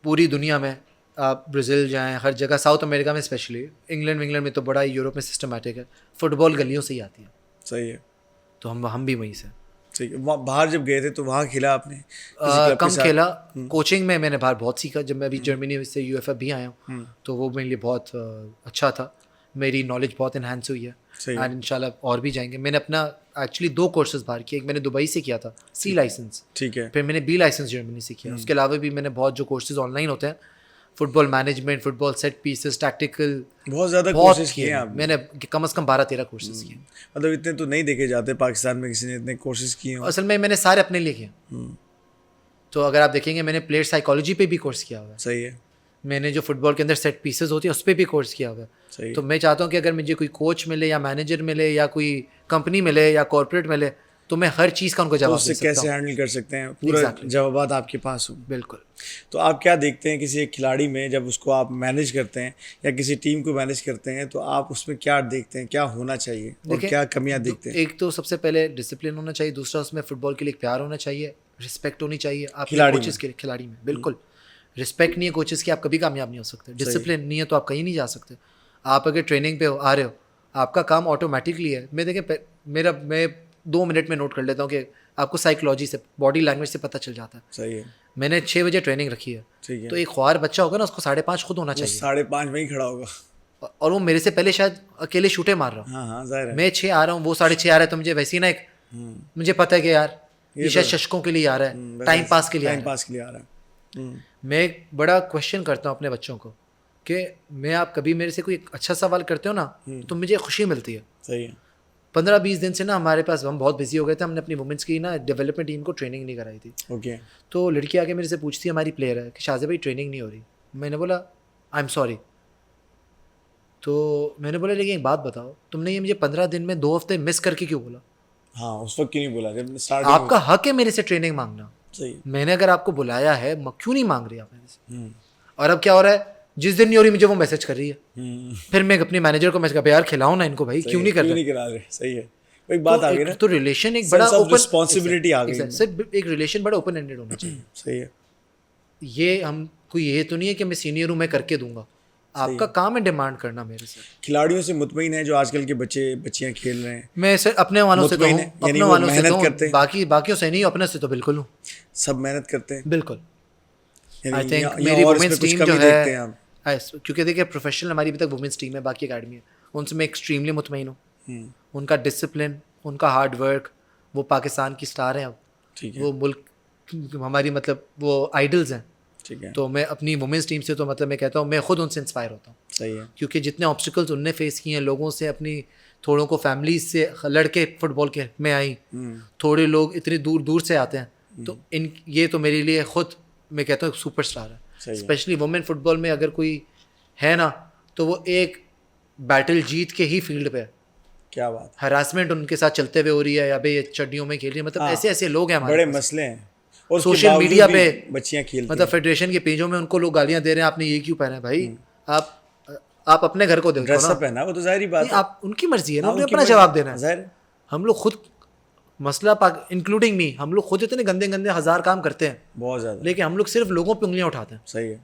پوری دنیا میں آپ برازیل جائیں, ہر جگہ, ساؤتھ امریکہ میں اسپیشلی, انگلینڈ میں تو بڑا ہی, یورپ میں سسٹمیٹک ہے, فٹ بال گلیوں سے ہی آتی ہے. صحیح ہے. تو ہم بھی وہیں سے. ٹھیک ہے. باہر جب گئے تھے تو وہاں کھیلا آپ نے؟ کم کھیلا. کوچنگ میں نے باہر بہت سیکھا. جب میں ابھی جرمنی سے UFF بھی آیا ہوں, تو وہ میرے لیے بہت اچھا تھا. میری نالج بہت انہینس ہوئی ہے, اینڈ ان شاء اللہ اور بھی جائیں گے. میں نے اپنا ایکچولی 2 کورسز باہر کیے. ایک میں نے دبئی سے کیا تھا, C لائسنس. ٹھیک ہے. پھر میں نے B لائسنس جرمنی سے کیا. اس کے علاوہ بھی میں نے بہت جو کورسز آن لائن ہوتے ہیں فٹ بال مینجمنٹ, فٹ بال سیٹ پیسز, ٹیکٹیکل, بہت زیادہ بہت کوشش کی کیے ہیں ہیں آپ نے. میں نے, کم از کم 12-13 کورسز کیے. مطلب اتنے تو نہیں دیکھے جاتے پاکستان میں کسی نے اتنے کورسز کیے ہوں. اصل میں نے سارے اپنے لیے کیے. تو اگر آپ دیکھیں گے میں نے پلیئر سائیکالوجی پہ بھی کورس کیا ہوا ہے, صحیح ہے. میں نے جو فٹ بال کے اندر سیٹ پیسز ہوتی ہیں اس پہ بھی کورس کیا ہوا ہے. صحیح. تو میں چاہتا ہوں کہ اگر مجھے کوئی کوچ ملے یا مینیجر ملے یا کوئی کمپنی ملے یا کارپوریٹ ملے تو میں ہر چیز کا ان کو تو جواب اس دے سے سکتا کیسے ہوں. ہینڈل کر سکتے ہیں, پورا جوابات آپ کے پاس ہوں. بالکل. تو آپ کیا دیکھتے ہیں کسی ایک کھلاڑی میں جب اس کو آپ مینیج کرتے ہیں یا کسی ٹیم کو مینیج کرتے ہیں تو آپ اس میں کیا دیکھتے ہیں, کیا ہونا چاہیے اور کیا کمیاں دیکھتے ہیں؟ ایک تو سب سے پہلے ڈسپلن ہونا چاہیے, دوسرا اس میں فٹ بال کے لیے پیار ہونا چاہیے, رسپیکٹ ہونی چاہیے آپ کے کوچز کے, کھلاڑی میں. بالکل رسپیکٹ نہیں ہے کوچز کی آپ کبھی کامیاب نہیں ہو سکتے. ڈسپلن نہیں ہے تو آپ کہیں نہیں جا سکتے. آپ اگر ٹریننگ پہ آ رہے ہو آپ کا کام آٹومیٹکلی ہے. میں دیکھیں میں 2 منٹ میں نوٹ کر لیتا ہوں کہ آپ کو سائیکلوجی سے, باڈی لینگویج سے پتہ چل جاتا ہے. صحیح ہے. میں نے 6 بجے ٹریننگ رکھی ہے, ٹھیک ہے. تو ایک خوار بچہ ہوگا نا اس کو 5:30 خود ہونا چاہیے. 5:30 میں ہی کھڑا ہوگا اور وہ میرے سے پہلے شاید اکیلے شوٹے مار رہا ہوں. ہاں ظاہر ہے. میں 6 آ رہا ہوں, وہ 6:30 آ رہا ہے, تو مجھے ویسے ہی نا ایک مجھے پتہ ہے کہ یار یہ شاید ششکوں کے لیے آ رہا ہے, ٹائم پاس کے لیے آ رہا ہے. میں ایک بڑا کوشچن کرتا ہوں اپنے بچوں کو کہ میں, آپ کبھی میرے سے کوئی اچھا سوال کرتے ہو نا تو مجھے خوشی ملتی ہے. صحیح ہے. 15-20 دن سے نا ہمارے پاس, ہم بہت بزی ہو گئے تھے, ہم نے اپنی وومنس کی نا ڈیولپمنٹ ٹیم کو ٹریننگ نہیں کرائی تھی. اوکے. تو لڑکی آگے میرے سے پوچھتی ہے, ہماری پلیئر ہے, کہ شاذ بھائی ٹریننگ نہیں ہو رہی. میں نے بولا آئی ایم سوری. تو میں نے بولا لیکن ایک بات بتاؤ, تم نے یہ مجھے 15 دن میں 2 ہفتے مس کر کے کیوں بولا؟ ہاں اس وقت کیوں نہیں بولا جب اسٹارٹنگ؟ آپ کا حق ہے میرے سے ٹریننگ مانگنا. صحیح. میں نے اگر آپ کو بلایا ہے کیوں نہیں مانگ رہی آپ میرے سے؟ اور اب کیا ہو رہا ہے, جس دن نہیں ہو رہی مجھے وہ میسج کر رہی ہے, پھر میں اپنے مینیجر کو میسج کر یار کھلاؤ نا ان کو بھائی, کیوں نہیں کرا رہے. صحیح ہے. ایک بات آ گئی نا, تو ریلیشن ایک بڑا اوپن رسپانسبلٹی آ گئی. ایک ریلیشن بڑا اوپن اینڈیڈ ہونا چاہیے. صحیح ہے. یہ ہم کوئی یہ تو نہیں ہے کہ میں سینئر ہوں میں کر کے دوں گا, آپ کا کام ہے ڈیمانڈ کرنا میرے سے. کھلاڑیوں سے مطمئن ہے جو آج کل کے بچیاں کھیل رہے ہیں؟ میں اپنے والوں سے تو ہوں, اپنے والوں سے تو باقیوں سے نہیں, اپنے سے تو بالکل ہوں. سب محنت کرتے ہیں بالکل. آئی تھنک میری وومنس ٹیم جو ہے, کیونکہ دیکھیے پروفیشنل ہماری ابھی تک وومنس ٹیم ہے, باقی اکیڈمی ہے, ان سے میں ایکسٹریملی مطمئن ہوں. ان کا ڈسپلن, ان کا ہارڈ ورک, وہ پاکستان کی سٹار ہیں اب, وہ ملک ہماری مطلب وہ آئیڈلز ہیں. تو میں اپنی وومنس ٹیم سے تو مطلب میں کہتا ہوں میں خود ان سے انسپائر ہوتا ہوں. صحیح ہے. کیونکہ جتنے آبسٹیکلز ان نے فیس کیے ہیں, لوگوں سے اپنی تھوڑوں کو فیملیز سے لڑ کے فٹ بال کے میں آئی, تھوڑے لوگ اتنے دور دور سے آتے ہیں, تو یہ تو میرے لیے خود میں کہتا ہوں سپر اسٹار ہے. اسپیشلی وومن فٹ بال میں اگر کوئی ہے نا تو وہ ایک بیٹل جیت کے ہی فیلڈ پہ ہے. کیا بات. ہراسمنٹ ان کے ساتھ چلتے ہوئے ہو رہی ہے, یا بھائی چڈیوں میں کھیل رہی ہے, مطلب ایسے لوگ ہیں, بڑے مسئلے ہیں. اور سوشل میڈیا پہ بچیاں کھیلتی مطلب فیڈریشن کے پیجوں میں ان کو لوگ گالیاں دے رہے ہیں, آپ نے یہ کیوں پہنا ہے بھائی, آپ اپنے گھر کو دیکھو ڈریس نا, اپ پہنا, وہ تو ظاہری بات ہے, آپ ان کی مرضی ہے نا, انہیں اپنا جواب دینا ہے. ہم لوگ خود مسئلہ انکلوڈنگ می, ہم لوگ خود اتنے گندے 1000 کام کرتے ہیں بہت زیادہ, لیکن ہم لوگ صرف لوگوں پہ انگلیاں اٹھاتے ہیں. صحیح ہے.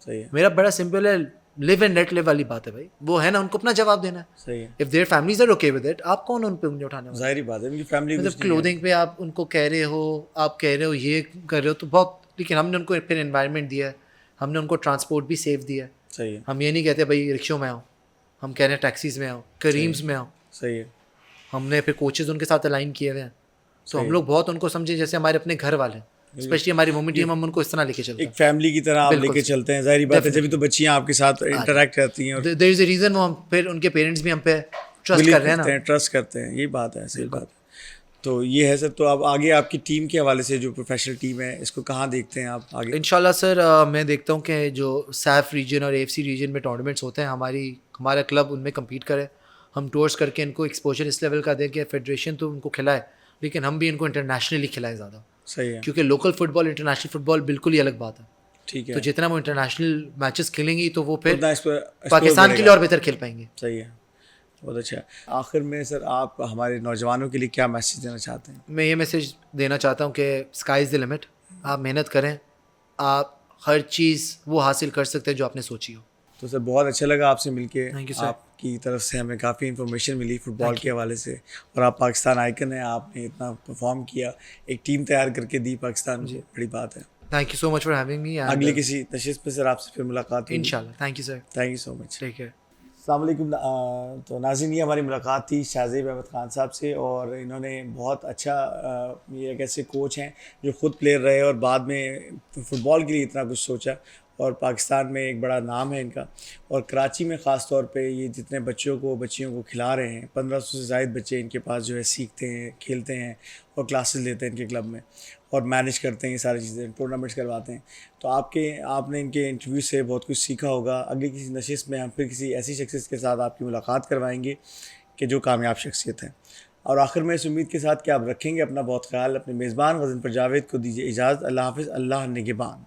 صحیح ہے. میرا بڑا سمپل ہے, لیو اینڈ لیٹ لیو والی بات ہے بھائی, وہ ہے نا ان کو اپنا جواب دینا ہے. صحیح ہے. If their families are okay with it, آپ کون ان پہ انگلی اٹھانے والے؟ ظاہری بات ہے, ان کی فیملی مطلب کلودنگ پہ آپ ان کو کہہ رہے ہو, آپ کہہ رہے ہو یہ کر رہے ہو تو بہت, لیکن ہم نے ان کو پھر انوائرمنٹ دیا ہے, ہم نے ان کو ٹرانسپورٹ بھی سیف دیا ہے. صحیح ہے. ہم یہ نہیں کہتے بھائی رکشوں میں آؤ, ہم کہہ رہے ہیں ٹیکسیز میں آؤ, کریمز میں آؤ. صحیح ہے. ہم نے پھر کوچز ان کے ساتھ الائن کیے ہوئے ہیں, تو ہم لوگ بہت ان کو سمجھے جیسے ہمارے اپنے گھر والے ہیں. اسپیشلی ہماری وومن ٹیم, ہم ان کو اس طرح لے کے چلتے ہیں, ایک فیملی کی طرح آپ لے کے چلتے ہیں. ظاہری بات ہے, جبھی تو بچیاں آپ کے ساتھ انٹریکٹ کرتی ہیں, دیر از اے ریزن وہ ہم پھر ان کے پیرنٹس بھی ہم پہ ٹرسٹ کر رہے ہیں نا, ٹرسٹ کرتے ہیں. یہ بات ہے, صحیح بات ہے. تو یہ ہے سر. تو اب آگے آپ کی ٹیم کے حوالے سے جو پروفیشنل ٹیم ہے, اس کو کہاں دیکھتے ہیں آپ آگے؟ انشاءاللہ سر میں دیکھتا ہوں کہ جو سیف ریجن اور AFC ریجن میں ٹورنامنٹس ہوتے ہیں, ہمارا کلب ان میں کمپیٹ کرے, ہم ٹورس کر کے ان کو ایکسپوجر اس لیول کا دیں کہ فیڈریشن تو ان کو کھلائے, لیکن ہم بھی ان کو انٹرنیشنلی کھلائیں زیادہ. صحیح ہے. کیونکہ لوکل فٹ بال انٹرنیشنل فٹ بال بالکل ہی الگ بات ہے. ٹھیک ہے. تو جتنا وہ انٹرنیشنل میچز کھیلیں گی تو وہ پھر پاکستان پاکستان کے لیے اور بہتر کھیل پائیں گے. صحیح ہے, بہت اچھا. آخر میں سر آپ ہمارے نوجوانوں کے لیے کیا میسیج دینا چاہتے ہیں؟ میں یہ میسیج دینا چاہتا ہوں کہ اسکائی از دی لمٹ, آپ محنت کریں, آپ ہر چیز وہ حاصل کر سکتے ہیں جو آپ نے سوچی ہو. تو سر بہت اچھا لگا آپ سے مل کے, آپ کی طرف سے ہمیں کافی انفارمیشن ملی فٹ بال کے حوالے سے, اور آپ پاکستان آئیکن ہیں, آپ نے اتنا پرفارم کیا, ایک ٹیم تیار کر کے دی پاکستان کو, بڑی بات ہے. Thank you so much for having me. اگلی کسی نشست پہ سر آپ سے پھر ملاقات ہوگی انشاءاللہ. Thank you sir. Thank you so much. ٹھیک ہے. السلام علیکم. تو ناظرین, یہ ہماری ملاقات تھی شاہزیب احمد خان صاحب سے, اور انہوں نے بہت اچھا, یہ ایک ایسے کوچ ہیں جو خود پلیئر رہے اور بعد میں فٹ بال کے لیے اتنا کچھ سوچا, اور پاکستان میں ایک بڑا نام ہے ان کا، اور کراچی میں خاص طور پہ یہ جتنے بچیوں کو کھلا رہے ہیں، 1500 سے زائد بچے ان کے پاس جو ہے سیکھتے ہیں، کھیلتے ہیں اور کلاسز لیتے ہیں ان کے کلب میں، اور مینیج کرتے ہیں یہ ساری چیزیں، ٹورنامنٹس کرواتے ہیں۔ تو آپ نے ان کے انٹرویو سے بہت کچھ سیکھا ہوگا۔ اگلی کسی نشست میں ہم پھر کسی ایسی شخصیت کے ساتھ آپ کی ملاقات کروائیں گے کہ جو کامیاب شخصیت ہے۔ اور آخر میں اس امید کے ساتھ کہ آپ رکھیں گے اپنا بہت خیال، اپنے میزبان غضنفر جاوید کو دیجیے اجازت۔ اللہ حافظ، اللہ نگہبان۔